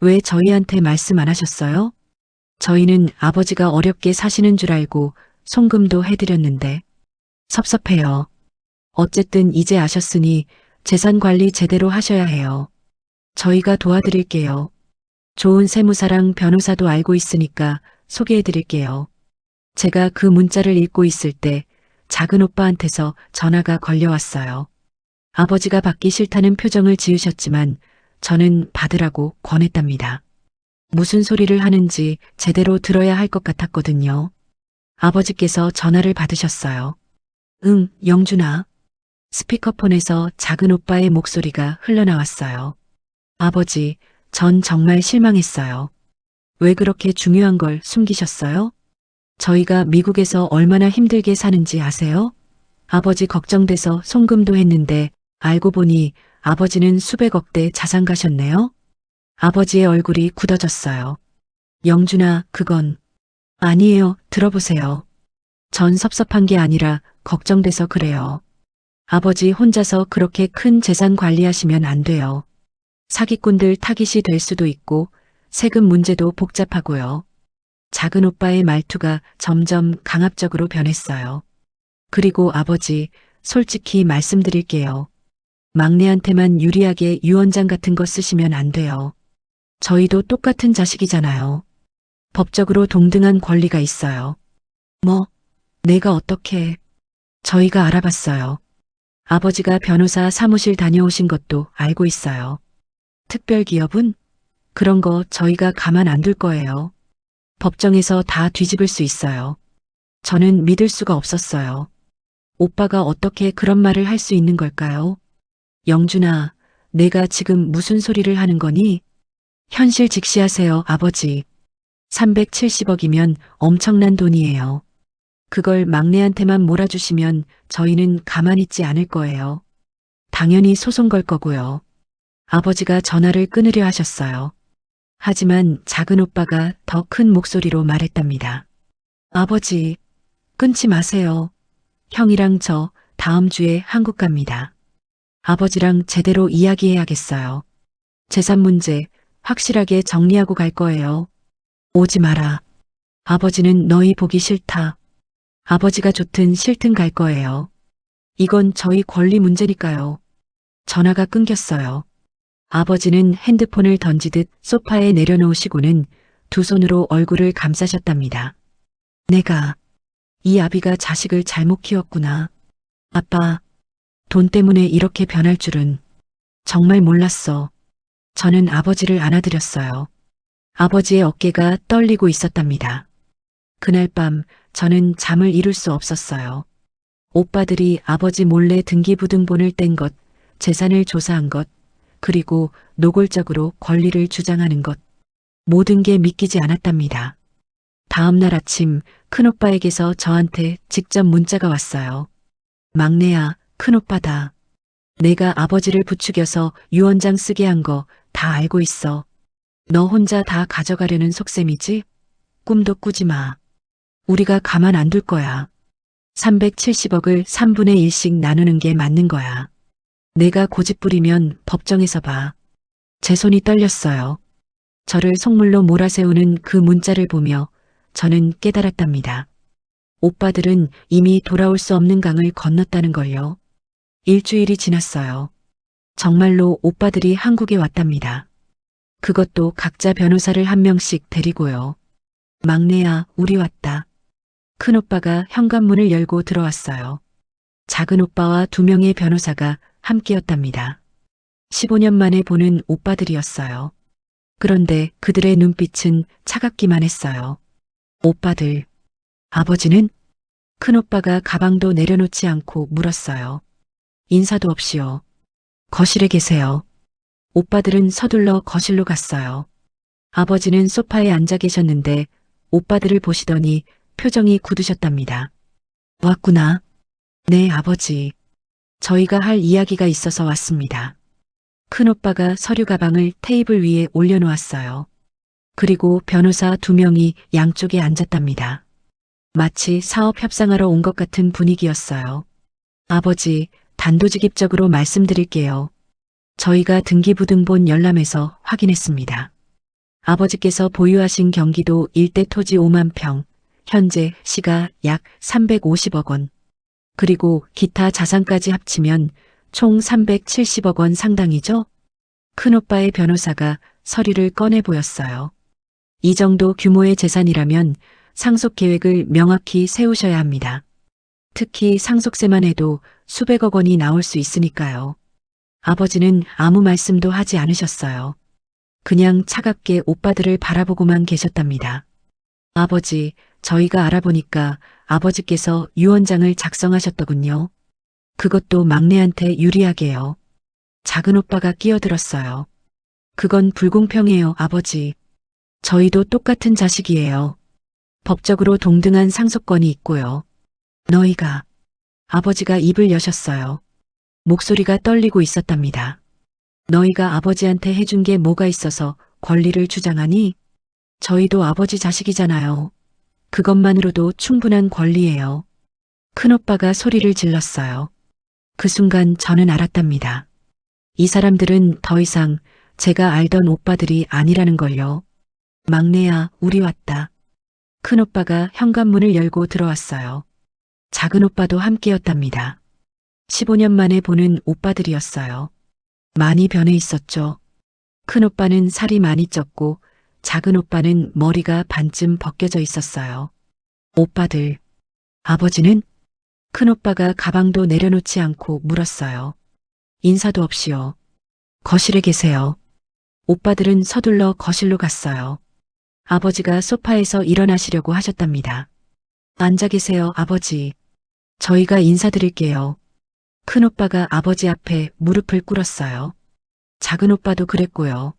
왜 저희한테 말씀 안 하셨어요? 저희는 아버지가 어렵게 사시는 줄 알고 송금도 해드렸는데. 섭섭해요. 어쨌든 이제 아셨으니 재산 관리 제대로 하셔야 해요. 저희가 도와드릴게요. 좋은 세무사랑 변호사도 알고 있으니까 소개해드릴게요. 제가 그 문자를 읽고 있을 때 작은 오빠한테서 전화가 걸려왔어요. 아버지가 받기 싫다는 표정을 지으셨지만 저는 받으라고 권했답니다. 무슨 소리를 하는지 제대로 들어야 할 것 같았거든요. 아버지께서 전화를 받으셨어요. 응, 영준아. 스피커폰에서 작은 오빠의 목소리가 흘러나왔어요. 아버지, 전 정말 실망했어요. 왜 그렇게 중요한 걸 숨기셨어요? 저희가 미국에서 얼마나 힘들게 사는지 아세요? 아버지 걱정돼서 송금도 했는데 알고 보니 아버지는 수백억대 자산 가셨네요? 아버지의 얼굴이 굳어졌어요. 영준아, 그건 아니에요. 들어보세요. 전 섭섭한 게 아니라 걱정돼서 그래요. 아버지 혼자서 그렇게 큰 재산 관리하시면 안 돼요. 사기꾼들 타깃이 될 수도 있고 세금 문제도 복잡하고요. 작은 오빠의 말투가 점점 강압적으로 변했어요. 그리고 아버지, 솔직히 말씀드릴게요. 막내한테만 유리하게 유언장 같은 거 쓰시면 안 돼요. 저희도 똑같은 자식이잖아요. 법적으로 동등한 권리가 있어요. 뭐, 내가 어떻게... 저희가 알아봤어요. 아버지가 변호사 사무실 다녀오신 것도 알고 있어요. 특별기업은? 그런 거 저희가 가만 안 둘 거예요. 법정에서 다 뒤집을 수 있어요. 저는 믿을 수가 없었어요. 오빠가 어떻게 그런 말을 할 수 있는 걸까요? 영준아, 내가 지금 무슨 소리를 하는 거니? 현실 직시하세요, 아버지. 370억이면 엄청난 돈이에요. 그걸 막내한테만 몰아주시면 저희는 가만히 있지 않을 거예요. 당연히 소송 걸 거고요. 아버지가 전화를 끊으려 하셨어요. 하지만 작은 오빠가 더 큰 목소리로 말했답니다. 아버지, 끊지 마세요. 형이랑 저 다음 주에 한국 갑니다. 아버지랑 제대로 이야기해야겠어요. 재산 문제 확실하게 정리하고 갈 거예요. 오지 마라. 아버지는 너희 보기 싫다. 아버지가 좋든 싫든 갈 거예요. 이건 저희 권리 문제니까요. 전화가 끊겼어요. 아버지는 핸드폰을 던지듯 소파에 내려놓으시고는 두 손으로 얼굴을 감싸셨답니다. 내가, 이 아비가 자식을 잘못 키웠구나. 아빠, 돈 때문에 이렇게 변할 줄은 정말 몰랐어. 저는 아버지를 안아드렸어요. 아버지의 어깨가 떨리고 있었답니다. 그날 밤 저는 잠을 이룰 수 없었어요. 오빠들이 아버지 몰래 등기부등본을 뗀 것, 재산을 조사한 것, 그리고 노골적으로 권리를 주장하는 것, 모든 게 믿기지 않았답니다. 다음 날 아침 큰오빠에게서 저한테 직접 문자가 왔어요. 막내야, 큰오빠다. 내가 아버지를 부추겨서 유언장 쓰게 한 거 다 알고 있어. 너 혼자 다 가져가려는 속셈이지? 꿈도 꾸지 마. 우리가 가만 안 둘 거야. 370억을 3분의 1씩 나누는 게 맞는 거야. 내가 고집 부리면 법정에서 봐. 제 손이 떨렸어요. 저를 속물로 몰아세우는 그 문자를 보며 저는 깨달았답니다. 오빠들은 이미 돌아올 수 없는 강을 건넜다는 걸요. 일주일이 지났어요. 정말로 오빠들이 한국에 왔답니다. 그것도 각자 변호사를 한 명씩 데리고요. 막내야, 우리 왔다. 큰오빠가 현관문을 열고 들어왔어요. 작은 오빠와 두 명의 변호사가 함께였답니다. 15년 만에 보는 오빠들이었어요. 그런데 그들의 눈빛은 차갑기만 했어요. 오빠들, 아버지는? 큰오빠가 가방도 내려놓지 않고 물었어요. 인사도 없이요. 거실에 계세요. 오빠들은 서둘러 거실로 갔어요. 아버지는 소파에 앉아 계셨는데 오빠들을 보시더니 표정이 굳으셨답니다. 왔구나. 네, 아버지. 저희가 할 이야기가 있어서 왔습니다. 큰오빠가 서류 가방을 테이블 위에 올려놓았어요. 그리고 변호사 2명이 양쪽에 앉았답니다. 마치 사업 협상하러 온 것 같은 분위기였어요. 아버지, 단도직입적으로 말씀드릴게요. 저희가 등기부등본 열람에서 확인했습니다. 아버지께서 보유하신 경기도 일대 토지 5만 평, 현재 시가 약 350억 원, 그리고 기타 자산까지 합치면 총 370억 원 상당이죠? 큰오빠의 변호사가 서류를 꺼내 보였어요. 이 정도 규모의 재산이라면 상속 계획을 명확히 세우셔야 합니다. 특히 상속세만 해도 수백억 원이 나올 수 있으니까요. 아버지는 아무 말씀도 하지 않으셨어요. 그냥 차갑게 오빠들을 바라보고만 계셨답니다. 아버지, 저희가 알아보니까 아버지께서 유언장을 작성하셨더군요. 그것도 막내한테 유리하게요. 작은 오빠가 끼어들었어요. 그건 불공평해요, 아버지. 저희도 똑같은 자식이에요. 법적으로 동등한 상속권이 있고요. 너희가, 아버지가 입을 여셨어요. 목소리가 떨리고 있었답니다. 너희가 아버지한테 해준 게 뭐가 있어서 권리를 주장하니? 저희도 아버지 자식이잖아요. 그것만으로도 충분한 권리예요. 큰오빠가 소리를 질렀어요. 그 순간 저는 알았답니다. 이 사람들은 더 이상 제가 알던 오빠들이 아니라는 걸요. 막내야, 우리 왔다. 큰오빠가 현관문을 열고 들어왔어요. 작은 오빠도 함께였답니다. 15년 만에 보는 오빠들이었어요. 많이 변해 있었죠. 큰오빠는 살이 많이 쪘고 작은 오빠는 머리가 반쯤 벗겨져 있었어요. 오빠들, 아버지는? 큰오빠가 가방도 내려놓지 않고 물었어요. 인사도 없이요. 거실에 계세요. 오빠들은 서둘러 거실로 갔어요. 아버지가 소파에서 일어나시려고 하셨답니다. 앉아 계세요, 아버지. 저희가 인사드릴게요. 큰오빠가 아버지 앞에 무릎을 꿇었어요. 작은 오빠도 그랬고요.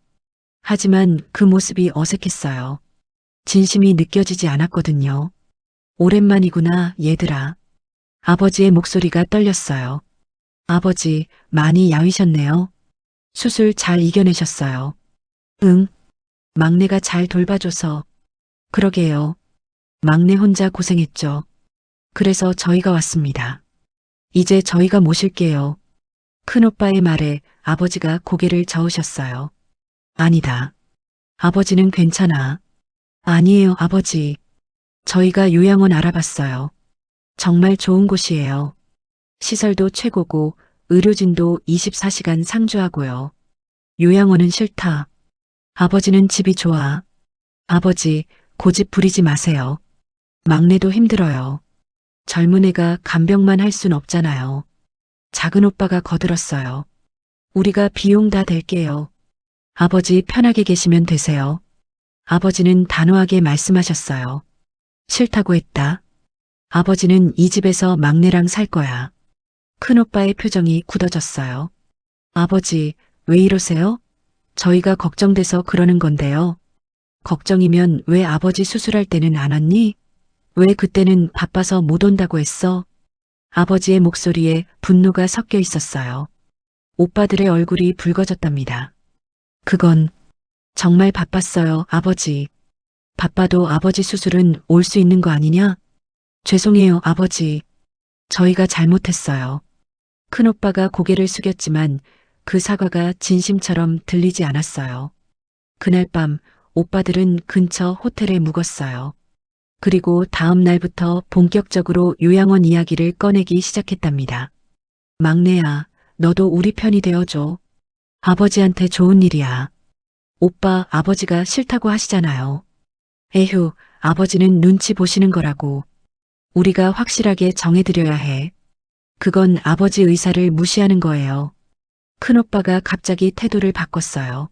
하지만 그 모습이 어색했어요. 진심이 느껴지지 않았거든요. 오랜만이구나, 얘들아. 아버지의 목소리가 떨렸어요. 아버지, 많이 야위셨네요. 수술 잘 이겨내셨어요. 응. 막내가 잘 돌봐줘서. 그러게요. 막내 혼자 고생했죠. 그래서 저희가 왔습니다. 이제 저희가 모실게요. 큰오빠의 말에 아버지가 고개를 저으셨어요. 아니다. 아버지는 괜찮아. 아니에요, 아버지. 저희가 요양원 알아봤어요. 정말 좋은 곳이에요. 시설도 최고고 의료진도 24시간 상주하고요. 요양원은 싫다. 아버지는 집이 좋아. 아버지, 고집 부리지 마세요. 막내도 힘들어요. 젊은 애가 간병만 할 순 없잖아요. 작은 오빠가 거들었어요. 우리가 비용 다 댈게요. 아버지 편하게 계시면 되세요. 아버지는 단호하게 말씀하셨어요. 싫다고 했다. 아버지는 이 집에서 막내랑 살 거야. 큰오빠의 표정이 굳어졌어요. 아버지, 왜 이러세요? 저희가 걱정돼서 그러는 건데요. 걱정이면 왜 아버지 수술할 때는 안 왔니? 왜 그때는 바빠서 못 온다고 했어? 아버지의 목소리에 분노가 섞여 있었어요. 오빠들의 얼굴이 붉어졌답니다. 그건 정말 바빴어요, 아버지. 바빠도 아버지 수술은 올 수 있는 거 아니냐? 죄송해요, 아버지. 저희가 잘못했어요. 큰오빠가 고개를 숙였지만 그 사과가 진심처럼 들리지 않았어요. 그날 밤 오빠들은 근처 호텔에 묵었어요. 그리고 다음 날부터 본격적으로 요양원 이야기를 꺼내기 시작했답니다. 막내야, 너도 우리 편이 되어줘. 아버지한테 좋은 일이야. 오빠, 아버지가 싫다고 하시잖아요. 에휴, 아버지는 눈치 보시는 거라고. 우리가 확실하게 정해드려야 해. 그건 아버지 의사를 무시하는 거예요. 큰오빠가 갑자기 태도를 바꿨어요.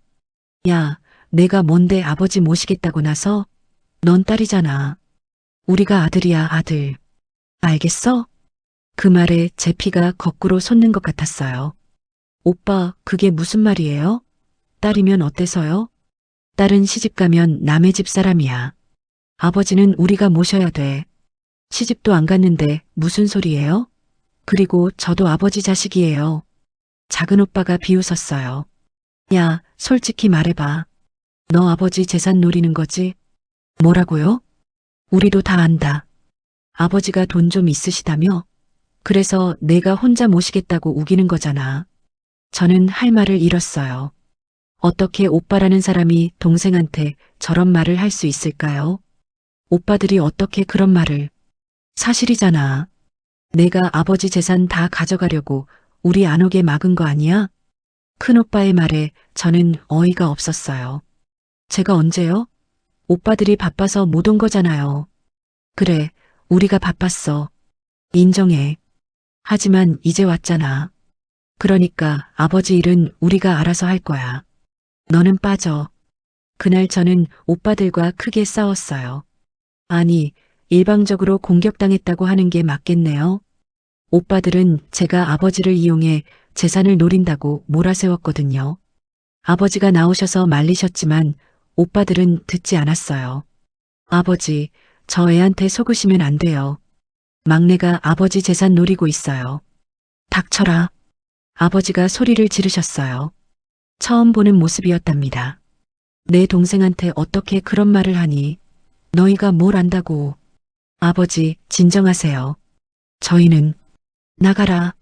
야, 내가 뭔데 아버지 모시겠다고 나서? 넌 딸이잖아. 우리가 아들이야, 아들. 알겠어? 그 말에 제 피가 거꾸로 솟는 것 같았어요. 오빠, 그게 무슨 말이에요? 딸이면 어때서요? 딸은 시집가면 남의 집 사람이야. 아버지는 우리가 모셔야 돼. 시집도 안 갔는데 무슨 소리예요? 그리고 저도 아버지 자식이에요. 작은 오빠가 비웃었어요. 야, 솔직히 말해봐. 너 아버지 재산 노리는 거지? 뭐라고요? 우리도 다 안다. 아버지가 돈 좀 있으시다며? 그래서 내가 혼자 모시겠다고 우기는 거잖아. 저는 할 말을 잃었어요. 어떻게 오빠라는 사람이 동생한테 저런 말을 할 수 있을까요? 오빠들이 어떻게 그런 말을. 사실이잖아. 내가 아버지 재산 다 가져가려고 우리 안 오게 막은 거 아니야? 큰오빠의 말에 저는 어이가 없었어요. 제가 언제요? 오빠들이 바빠서 못 온 거잖아요. 그래, 우리가 바빴어. 인정해. 하지만 이제 왔잖아. 그러니까 아버지 일은 우리가 알아서 할 거야. 너는 빠져. 그날 저는 오빠들과 크게 싸웠어요. 아니, 일방적으로 공격당했다고 하는 게 맞겠네요. 오빠들은 제가 아버지를 이용해 재산을 노린다고 몰아세웠거든요. 아버지가 나오셔서 말리셨지만 오빠들은 듣지 않았어요. 아버지, 저 애한테 속으시면 안 돼요. 막내가 아버지 재산 노리고 있어요. 닥쳐라. 아버지가 소리를 지르셨어요. 처음 보는 모습이었답니다. 내 동생한테 어떻게 그런 말을 하니? 너희가 뭘 안다고. 아버지, 진정하세요. 저희는 나가라.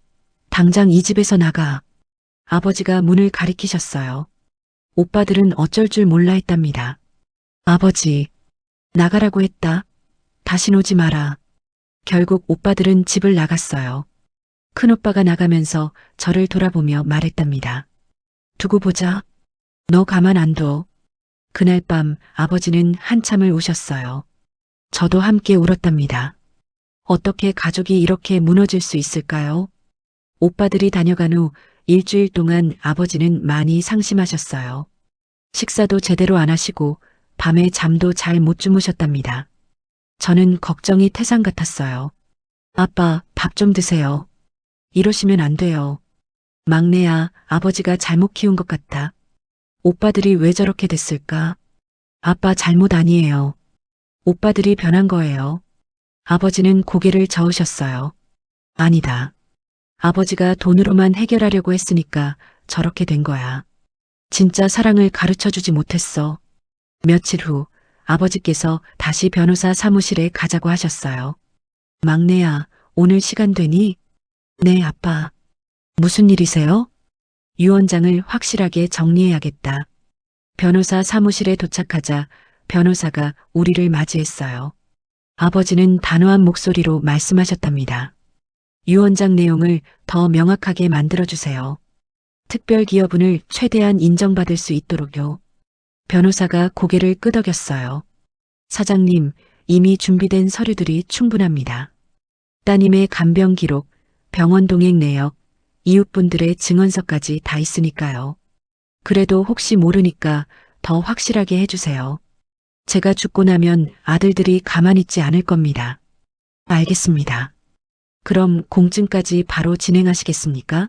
당장 이 집에서 나가. 아버지가 문을 가리키셨어요. 오빠들은 어쩔 줄 몰라 했답니다. 아버지, 나가라고 했다. 다신 오지 마라. 결국 오빠들은 집을 나갔어요. 큰오빠가 나가면서 저를 돌아보며 말했답니다. 두고 보자. 너 가만 안 둬. 그날 밤 아버지는 한참을 우셨어요. 저도 함께 울었답니다. 어떻게 가족이 이렇게 무너질 수 있을까요? 오빠들이 다녀간 후 일주일 동안 아버지는 많이 상심하셨어요. 식사도 제대로 안 하시고 밤에 잠도 잘 못 주무셨답니다. 저는 걱정이 태산 같았어요. 아빠, 밥 좀 드세요. 이러시면 안 돼요. 막내야, 아버지가 잘못 키운 것 같아. 오빠들이 왜 저렇게 됐을까? 아빠 잘못 아니에요. 오빠들이 변한 거예요. 아버지는 고개를 저으셨어요. 아니다. 아버지가 돈으로만 해결하려고 했으니까 저렇게 된 거야. 진짜 사랑을 가르쳐 주지 못했어. 며칠 후 아버지께서 다시 변호사 사무실에 가자고 하셨어요. 막내야, 오늘 시간 되니? 네, 아빠. 무슨 일이세요? 유언장을 확실하게 정리해야겠다. 변호사 사무실에 도착하자 변호사가 우리를 맞이했어요. 아버지는 단호한 목소리로 말씀하셨답니다. 유언장 내용을 더 명확하게 만들어주세요. 특별기여분을 최대한 인정받을 수 있도록요. 변호사가 고개를 끄덕였어요. 사장님, 이미 준비된 서류들이 충분합니다. 따님의 간병 기록, 병원 동행 내역, 이웃분들의 증언서까지 다 있으니까요. 그래도 혹시 모르니까 더 확실하게 해주세요. 제가 죽고 나면 아들들이 가만히 있지 않을 겁니다. 알겠습니다. 그럼 공증까지 바로 진행하시겠습니까?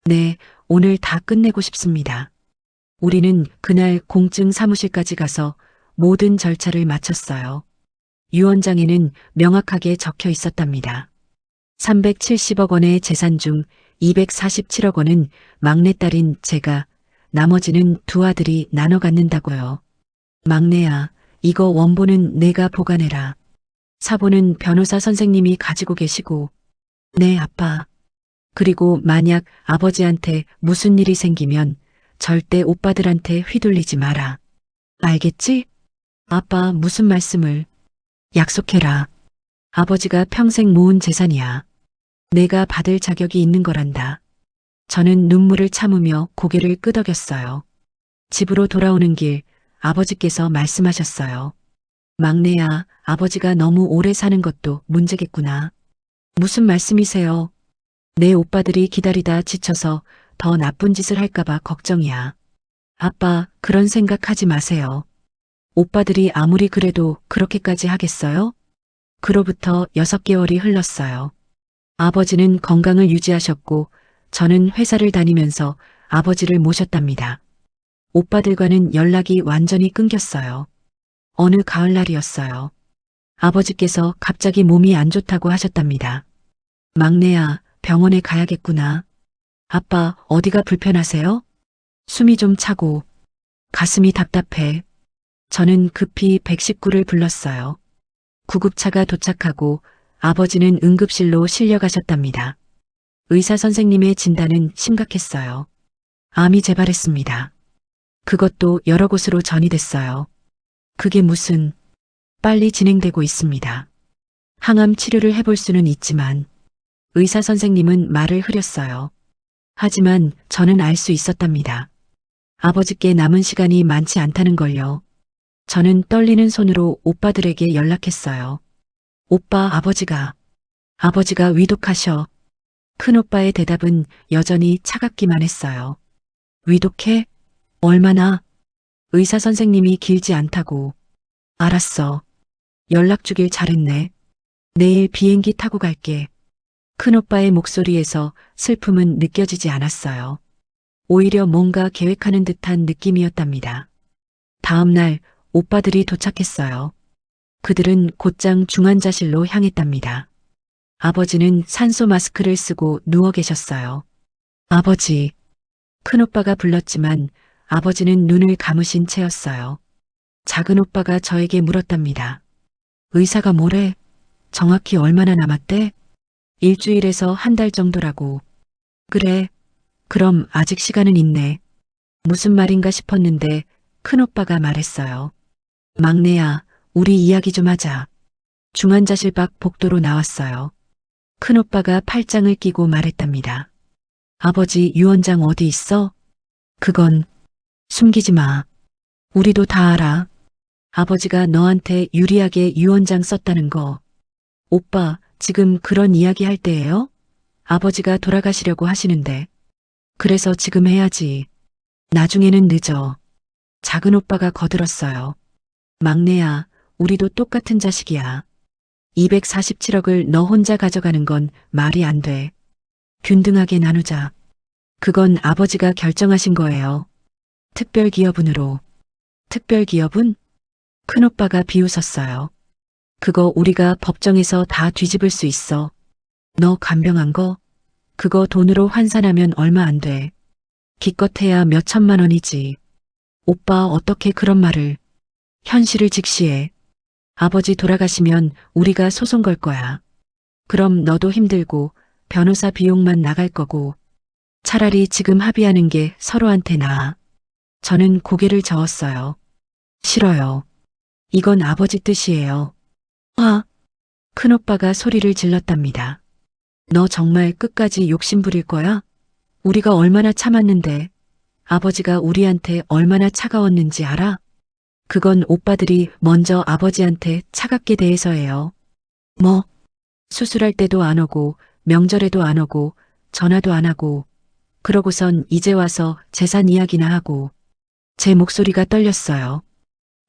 네, 오늘 다 끝내고 싶습니다. 우리는 그날 공증 사무실까지 가서 모든 절차를 마쳤어요. 유언장에는 명확하게 적혀 있었답니다. 370억 원의 재산 중 247억 원은 막내딸인 제가, 나머지는 두 아들이 나눠 갖는다고요. 막내야, 이거 원본은 내가 보관해라. 사본은 변호사 선생님이 가지고 계시고. 네, 아빠. 그리고 만약 아버지한테 무슨 일이 생기면 절대 오빠들한테 휘둘리지 마라. 알겠지? 아빠, 무슨 말씀을. 약속해라. 아버지가 평생 모은 재산이야. 내가 받을 자격이 있는 거란다. 저는 눈물을 참으며 고개를 끄덕였어요. 집으로 돌아오는 길 아버지께서 말씀하셨어요. 막내야, 아버지가 너무 오래 사는 것도 문제겠구나. 무슨 말씀이세요? 내 오빠들이 기다리다 지쳐서 더 나쁜 짓을 할까봐 걱정이야. 아빠, 그런 생각하지 마세요. 오빠들이 아무리 그래도 그렇게까지 하겠어요? 그로부터 6개월이 흘렀어요. 아버지는 건강을 유지하셨고 저는 회사를 다니면서 아버지를 모셨답니다. 오빠들과는 연락이 완전히 끊겼어요. 어느 가을날이었어요. 아버지께서 갑자기 몸이 안 좋다고 하셨답니다. 막내야, 병원에 가야겠구나. 아빠, 어디가 불편하세요? 숨이 좀 차고, 가슴이 답답해. 저는 급히 119를 불렀어요. 구급차가 도착하고 아버지는 응급실로 실려가셨답니다. 의사 선생님의 진단은 심각했어요. 암이 재발했습니다. 그것도 여러 곳으로 전이됐어요. 그게 무슨, 빨리 진행되고 있습니다. 항암 치료를 해볼 수는 있지만, 의사 선생님은 말을 흐렸어요. 하지만 저는 알 수 있었답니다. 아버지께 남은 시간이 많지 않다는 걸요. 저는 떨리는 손으로 오빠들에게 연락했어요. 오빠, 아버지가 위독하셔. 큰오빠의 대답은 여전히 차갑기만 했어요. 위독해? 얼마나? 의사 선생님이 길지 않다고. 알았어. 연락 주길 잘했네. 내일 비행기 타고 갈게. 큰오빠의 목소리에서 슬픔은 느껴지지 않았어요. 오히려 뭔가 계획하는 듯한 느낌이었답니다. 다음 날 오빠들이 도착했어요. 그들은 곧장 중환자실로 향했답니다. 아버지는 산소 마스크를 쓰고 누워 계셨어요. 아버지. 큰오빠가 불렀지만 아버지는 눈을 감으신 채였어요. 작은 오빠가 저에게 물었답니다. 의사가 뭐래? 정확히 얼마나 남았대? 일주일에서 한 달 정도라고. 그래. 그럼 아직 시간은 있네. 무슨 말인가 싶었는데 큰오빠가 말했어요. 막내야, 우리 이야기 좀 하자. 중환자실 밖 복도로 나왔어요. 큰오빠가 팔짱을 끼고 말했답니다. 아버지, 유언장 어디 있어? 그건 숨기지 마. 우리도 다 알아. 아버지가 너한테 유리하게 유언장 썼다는 거. 오빠, 지금 그런 이야기 할 때예요? 아버지가 돌아가시려고 하시는데. 그래서 지금 해야지. 나중에는 늦어. 작은 오빠가 거들었어요. 막내야, 우리도 똑같은 자식이야. 247억을 너 혼자 가져가는 건 말이 안 돼. 균등하게 나누자. 그건 아버지가 결정하신 거예요. 특별기여분으로. 특별기여분? 큰오빠가 비웃었어요. 그거 우리가 법정에서 다 뒤집을 수 있어. 너 간병한 거? 그거 돈으로 환산하면 얼마 안 돼. 기껏해야 몇 천만 원이지. 오빠, 어떻게 그런 말을. 현실을 직시해. 아버지 돌아가시면 우리가 소송 걸 거야. 그럼 너도 힘들고 변호사 비용만 나갈 거고. 차라리 지금 합의하는 게 서로한테 나아. 저는 고개를 저었어요. 싫어요. 이건 아버지 뜻이에요. 큰오빠가 소리를 질렀답니다. 너 정말 끝까지 욕심 부릴 거야? 우리가 얼마나 참았는데, 아버지가 우리한테 얼마나 차가웠는지 알아? 그건 오빠들이 먼저 아버지한테 차갑게 대해서예요. 뭐? 수술할 때도 안 오고, 명절에도 안 오고, 전화도 안 하고, 그러고선 이제 와서 재산 이야기나 하고. 제 목소리가 떨렸어요.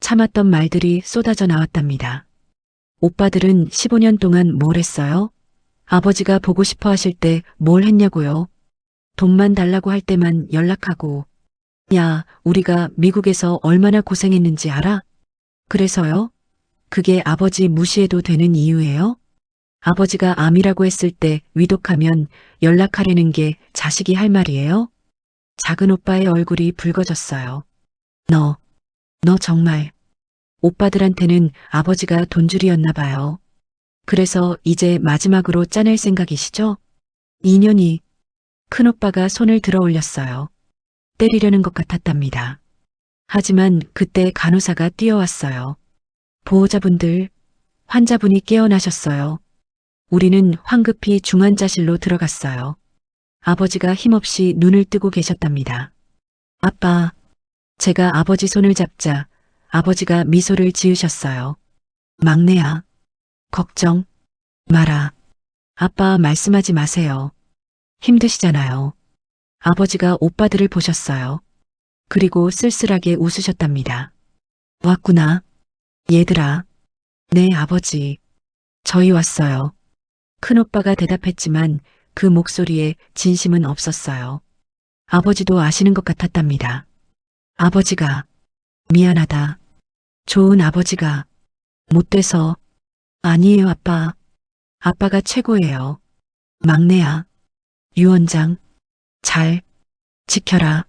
참았던 말들이 쏟아져 나왔답니다. 오빠들은 15년 동안 뭘 했어요? 아버지가 보고 싶어 하실 때 뭘 했냐고요? 돈만 달라고 할 때만 연락하고. 야, 우리가 미국에서 얼마나 고생했는지 알아? 그래서요? 그게 아버지 무시해도 되는 이유예요? 아버지가 암이라고 했을 때 위독하면 연락하려는 게 자식이 할 말이에요? 작은 오빠의 얼굴이 붉어졌어요. 너 정말. 오빠들한테는 아버지가 돈줄이었나 봐요. 그래서 이제 마지막으로 짜낼 생각이시죠? 2년이. 큰오빠가 손을 들어 올렸어요. 때리려는 것 같았답니다. 하지만 그때 간호사가 뛰어왔어요. 보호자분들, 환자분이 깨어나셨어요. 우리는 황급히 중환자실로 들어갔어요. 아버지가 힘없이 눈을 뜨고 계셨답니다. 아빠. 제가 아버지 손을 잡자 아버지가 미소를 지으셨어요. 막내야. 걱정 마라. 아빠, 말씀하지 마세요. 힘드시잖아요. 아버지가 오빠들을 보셨어요. 그리고 쓸쓸하게 웃으셨답니다. 왔구나. 얘들아. 네, 아버지. 저희 왔어요. 큰오빠가 대답했지만 그 목소리에 진심은 없었어요. 아버지도 아시는 것 같았답니다. 아버지가. 미안하다. 좋은 아버지가 못 돼서. 아니에요, 아빠. 아빠가 최고예요. 막내야. 유원장. 잘 지켜라.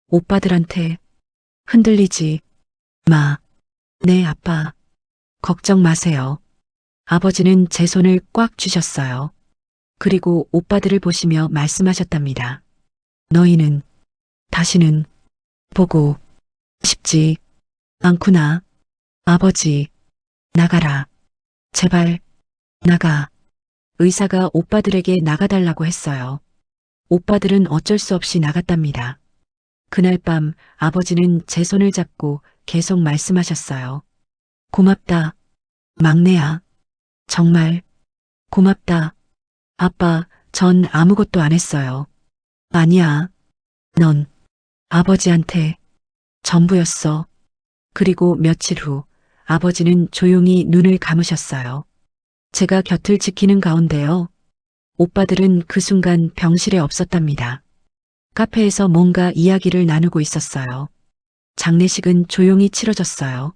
오빠들한테 흔들리지 마. 네, 아빠. 걱정 마세요. 아버지는 제 손을 꽉 쥐셨어요. 그리고 오빠들을 보시며 말씀하셨답니다. 너희는 다시는 보고 싶지 않구나. 아버지, 나가라. 제발, 나가. 의사가 오빠들에게 나가달라고 했어요. 오빠들은 어쩔 수 없이 나갔답니다. 그날 밤 아버지는 제 손을 잡고 계속 말씀하셨어요. 고맙다. 막내야. 정말 고맙다. 아빠, 전 아무것도 안 했어요. 아니야. 넌 아버지한테 전부였어. 그리고 며칠 후 아버지는 조용히 눈을 감으셨어요. 제가 곁을 지키는 가운데요. 오빠들은 그 순간 병실에 없었답니다. 카페에서 뭔가 이야기를 나누고 있었어요. 장례식은 조용히 치러졌어요.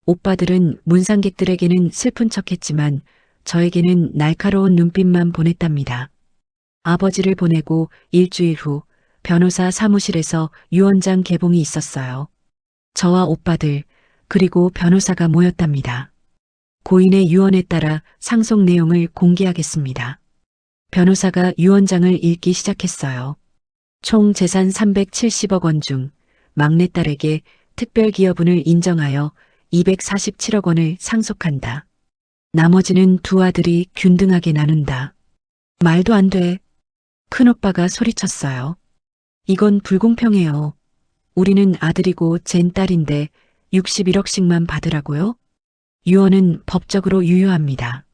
오빠들은 문상객들에게는 슬픈 척했지만 저에게는 날카로운 눈빛만 보냈답니다. 아버지를 보내고 일주일 후 변호사 사무실에서 유언장 개봉이 있었어요. 저와 오빠들 그리고 변호사가 모였답니다. 고인의 유언에 따라 상속 내용을 공개하겠습니다. 변호사가 유언장을 읽기 시작했어요. 총 재산 370억 원 중 막내딸에게 특별기여분을 인정하여 247억 원을 상속한다. 나머지는 두 아들이 균등하게 나눈다. 말도 안 돼. 큰오빠가 소리쳤어요. 이건 불공평해요. 우리는 아들이고 쟨 딸인데 61억씩만 받으라고요? 유언은 법적으로 유효합니다.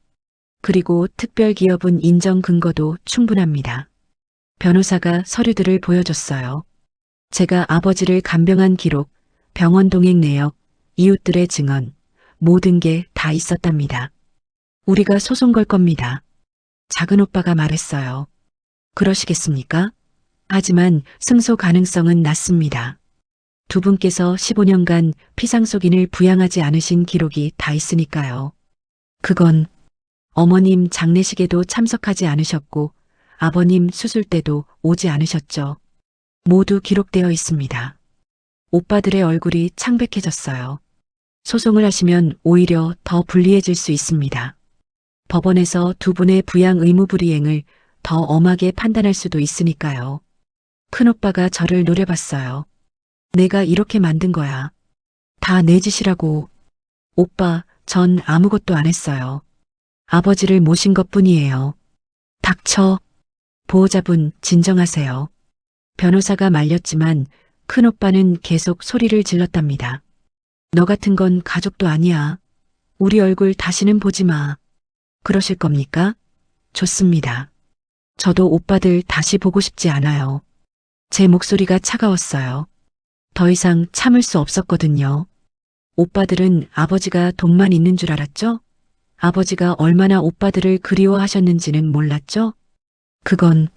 그리고 특별기여분 인정 근거도 충분합니다. 변호사가 서류들을 보여줬어요. 제가 아버지를 간병한 기록, 병원 동행 내역, 이웃들의 증언, 모든 게 다 있었답니다. 우리가 소송 걸 겁니다. 작은 오빠가 말했어요. 그러시겠습니까? 하지만 승소 가능성은 낮습니다. 두 분께서 15년간 피상속인을 부양하지 않으신 기록이 다 있으니까요. 그건 어머님 장례식에도 참석하지 않으셨고 아버님 수술 때도 오지 않으셨죠. 모두 기록되어 있습니다. 오빠들의 얼굴이 창백해졌어요. 소송을 하시면 오히려 더 불리해질 수 있습니다. 법원에서 두 분의 부양 의무 불이행을 더 엄하게 판단할 수도 있으니까요. 큰오빠가 저를 노려봤어요. 내가 이렇게 만든 거야. 다 내 짓이라고. 오빠, 전 아무것도 안 했어요. 아버지를 모신 것뿐이에요. 닥쳐. 보호자분, 진정하세요. 변호사가 말렸지만 큰오빠는 계속 소리를 질렀답니다. 너 같은 건 가족도 아니야. 우리 얼굴 다시는 보지 마. 그러실 겁니까? 좋습니다. 저도 오빠들 다시 보고 싶지 않아요. 제 목소리가 차가웠어요. 더 이상 참을 수 없었거든요. 오빠들은 아버지가 돈만 있는 줄 알았죠? 아버지가 얼마나 오빠들을 그리워하셨는지는 몰랐죠? 그건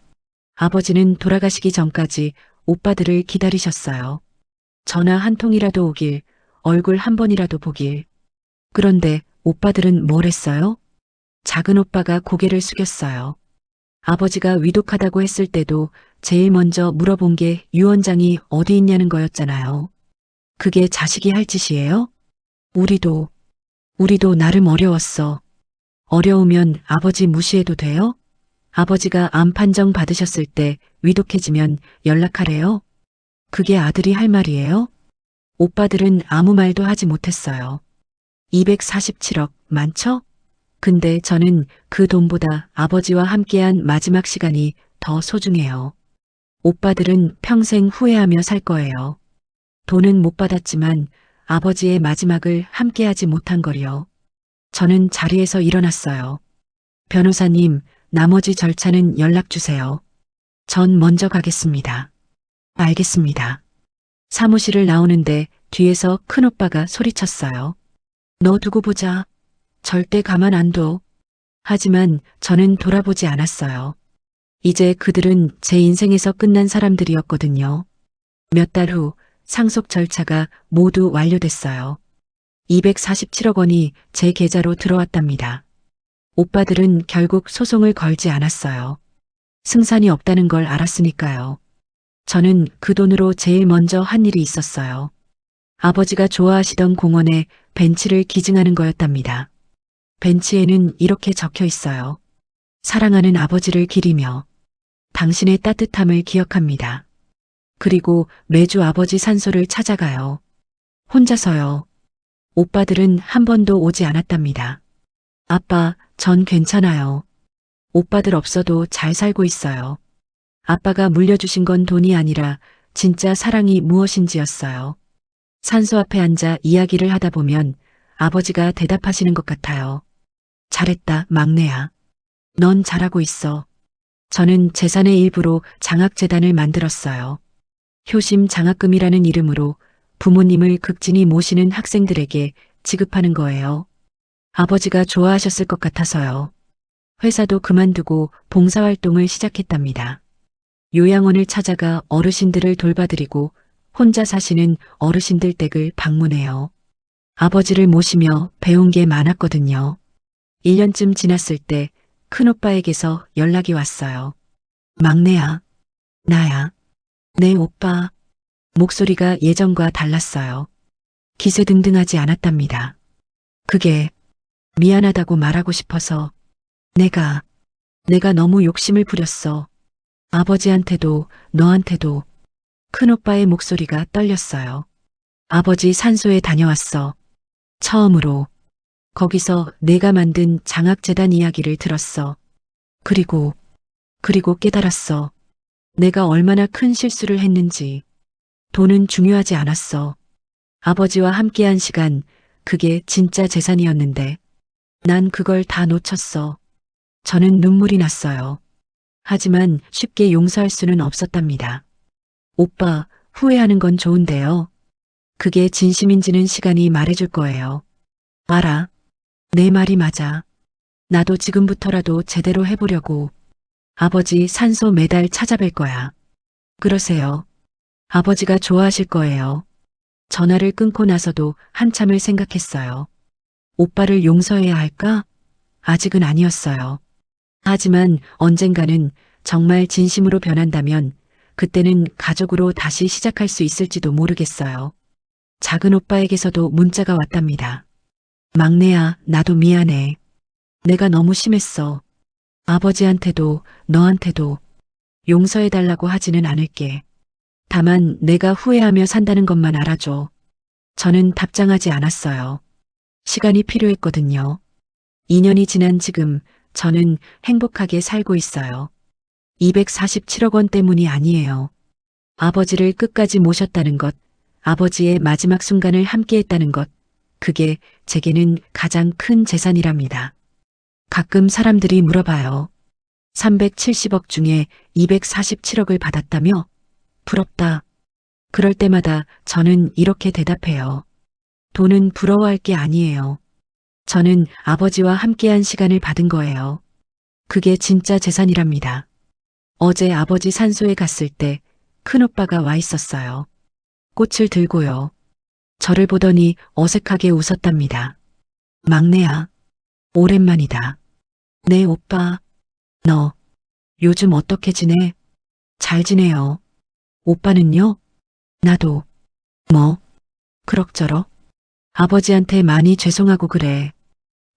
아버지는 돌아가시기 전까지 오빠들을 기다리셨어요. 전화 한 통이라도 오길, 얼굴 한 번이라도 보길. 그런데 오빠들은 뭘 했어요? 작은 오빠가 고개를 숙였어요. 아버지가 위독하다고 했을 때도 제일 먼저 물어본 게 유언장이 어디 있냐는 거였잖아요. 그게 자식이 할 짓이에요? 우리도 나름 어려웠어. 어려우면 아버지 무시해도 돼요? 아버지가 암 판정 받으셨을 때 위독해지면 연락하래요? 그게 아들이 할 말이에요? 오빠들은 아무 말도 하지 못했어요. 247억 많죠? 근데 저는 그 돈보다 아버지와 함께한 마지막 시간이 더 소중해요. 오빠들은 평생 후회하며 살 거예요. 돈은 못 받았지만 아버지의 마지막을 함께하지 못한 거리요. 저는 자리에서 일어났어요. 변호사님, 나머지 절차는 연락 주세요. 전 먼저 가겠습니다. 알겠습니다. 사무실을 나오는데 뒤에서 큰오빠가 소리쳤어요. 너 두고 보자. 절대 가만 안 둬. 하지만 저는 돌아보지 않았어요. 이제 그들은 제 인생에서 끝난 사람들이었거든요. 몇 달 후 상속 절차가 모두 완료됐어요. 247억 원이 제 계좌로 들어왔답니다. 오빠들은 결국 소송을 걸지 않았어요. 승산이 없다는 걸 알았으니까요. 저는 그 돈으로 제일 먼저 한 일이 있었어요. 아버지가 좋아하시던 공원에 벤치를 기증하는 거였답니다. 벤치에는 이렇게 적혀 있어요. 사랑하는 아버지를 기리며 당신의 따뜻함을 기억합니다. 그리고 매주 아버지 산소를 찾아가요. 혼자서요. 오빠들은 한 번도 오지 않았답니다. 아빠, 전 괜찮아요. 오빠들 없어도 잘 살고 있어요. 아빠가 물려주신 건 돈이 아니라 진짜 사랑이 무엇인지였어요. 산소 앞에 앉아 이야기를 하다 보면 아버지가 대답하시는 것 같아요. 잘했다, 막내야. 넌 잘하고 있어. 저는 재산의 일부로 장학재단을 만들었어요. 효심 장학금이라는 이름으로 부모님을 극진히 모시는 학생들에게 지급하는 거예요. 아버지가 좋아하셨을 것 같아서요. 회사도 그만두고 봉사활동을 시작했답니다. 요양원을 찾아가 어르신들을 돌봐드리고 혼자 사시는 어르신들 댁을 방문해요. 아버지를 모시며 배운 게 많았거든요. 1년쯤 지났을 때 큰오빠에게서 연락이 왔어요. 막내야, 나야, 내 오빠. 목소리가 예전과 달랐어요. 기세등등하지 않았답니다. 그게 미안하다고 말하고 싶어서 내가 너무 욕심을 부렸어. 아버지한테도 너한테도. 큰오빠의 목소리가 떨렸어요. 아버지 산소에 다녀왔어. 처음으로. 거기서 내가 만든 장학재단 이야기를 들었어. 그리고 깨달았어. 내가 얼마나 큰 실수를 했는지. 돈은 중요하지 않았어. 아버지와 함께한 시간, 그게 진짜 재산이었는데. 난 그걸 다 놓쳤어. 저는 눈물이 났어요. 하지만 쉽게 용서할 수는 없었답니다. 오빠, 후회하는 건 좋은데요. 그게 진심인지는 시간이 말해줄 거예요. 알아. 내 말이 맞아. 나도 지금부터라도 제대로 해보려고. 아버지 산소 매달 찾아뵐 거야. 그러세요. 아버지가 좋아하실 거예요. 전화를 끊고 나서도 한참을 생각했어요. 오빠를 용서해야 할까? 아직은 아니었어요. 하지만 언젠가는 정말 진심으로 변한다면 그때는 가족으로 다시 시작할 수 있을지도 모르겠어요. 작은 오빠에게서도 문자가 왔답니다. 막내야, 나도 미안해. 내가 너무 심했어. 아버지한테도 너한테도 용서해달라고 하지는 않을게. 다만 내가 후회하며 산다는 것만 알아줘. 저는 답장하지 않았어요. 시간이 필요했거든요. 2년이 지난 지금 저는 행복하게 살고 있어요. 247억 원 때문이 아니에요. 아버지를 끝까지 모셨다는 것, 아버지의 마지막 순간을 함께했다는 것, 그게 제게는 가장 큰 재산이랍니다. 가끔 사람들이 물어봐요. 370억 중에 247억을 받았다며? 부럽다. 그럴 때마다 저는 이렇게 대답해요. 돈은 부러워할 게 아니에요. 저는 아버지와 함께한 시간을 받은 거예요. 그게 진짜 재산이랍니다. 어제 아버지 산소에 갔을 때 큰오빠가 와 있었어요. 꽃을 들고요. 저를 보더니 어색하게 웃었답니다. 막내야, 오랜만이다. 네, 오빠. 너 요즘 어떻게 지내? 잘 지내요. 오빠는요? 나도. 뭐? 그럭저럭? 아버지한테 많이 죄송하고 그래.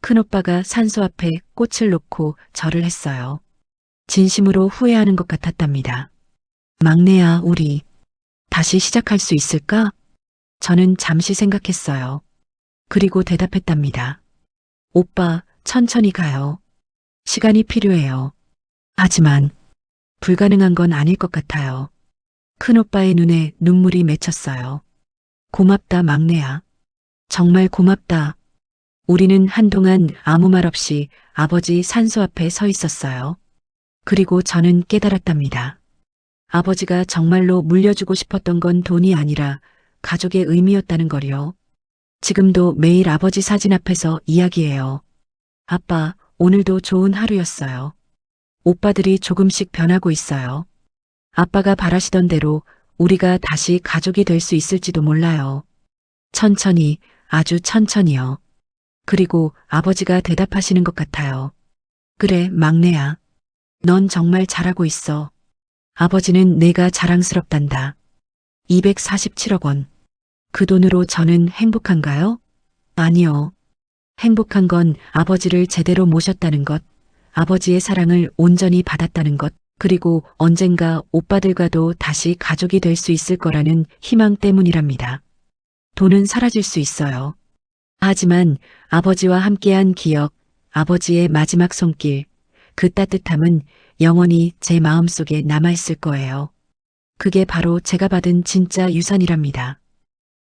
큰오빠가 산소 앞에 꽃을 놓고 절을 했어요. 진심으로 후회하는 것 같았답니다. 막내야, 우리 다시 시작할 수 있을까? 저는 잠시 생각했어요. 그리고 대답했답니다. 오빠, 천천히 가요. 시간이 필요해요. 하지만 불가능한 건 아닐 것 같아요. 큰오빠의 눈에 눈물이 맺혔어요. 고맙다, 막내야. 정말 고맙다. 우리는 한동안 아무 말 없이 아버지 산소 앞에 서 있었어요. 그리고 저는 깨달았답니다. 아버지가 정말로 물려주고 싶었던 건 돈이 아니라 가족의 의미였다는 걸요. 지금도 매일 아버지 사진 앞에서 이야기해요. 아빠, 오늘도 좋은 하루였어요. 오빠들이 조금씩 변하고 있어요. 아빠가 바라시던 대로 우리가 다시 가족이 될 수 있을지도 몰라요. 천천히 아주 천천히요. 그리고 아버지가 대답하시는 것 같아요. 그래, 막내야. 넌 정말 잘하고 있어. 아버지는 내가 자랑스럽단다. 247억 원. 그 돈으로 저는 행복한가요? 아니요. 행복한 건 아버지를 제대로 모셨다는 것, 아버지의 사랑을 온전히 받았다는 것, 그리고 언젠가 오빠들과도 다시 가족이 될 수 있을 거라는 희망 때문이랍니다. 돈은 사라질 수 있어요. 하지만 아버지와 함께한 기억, 아버지의 마지막 손길, 그 따뜻함은 영원히 제 마음속에 남아있을 거예요. 그게 바로 제가 받은 진짜 유산이랍니다.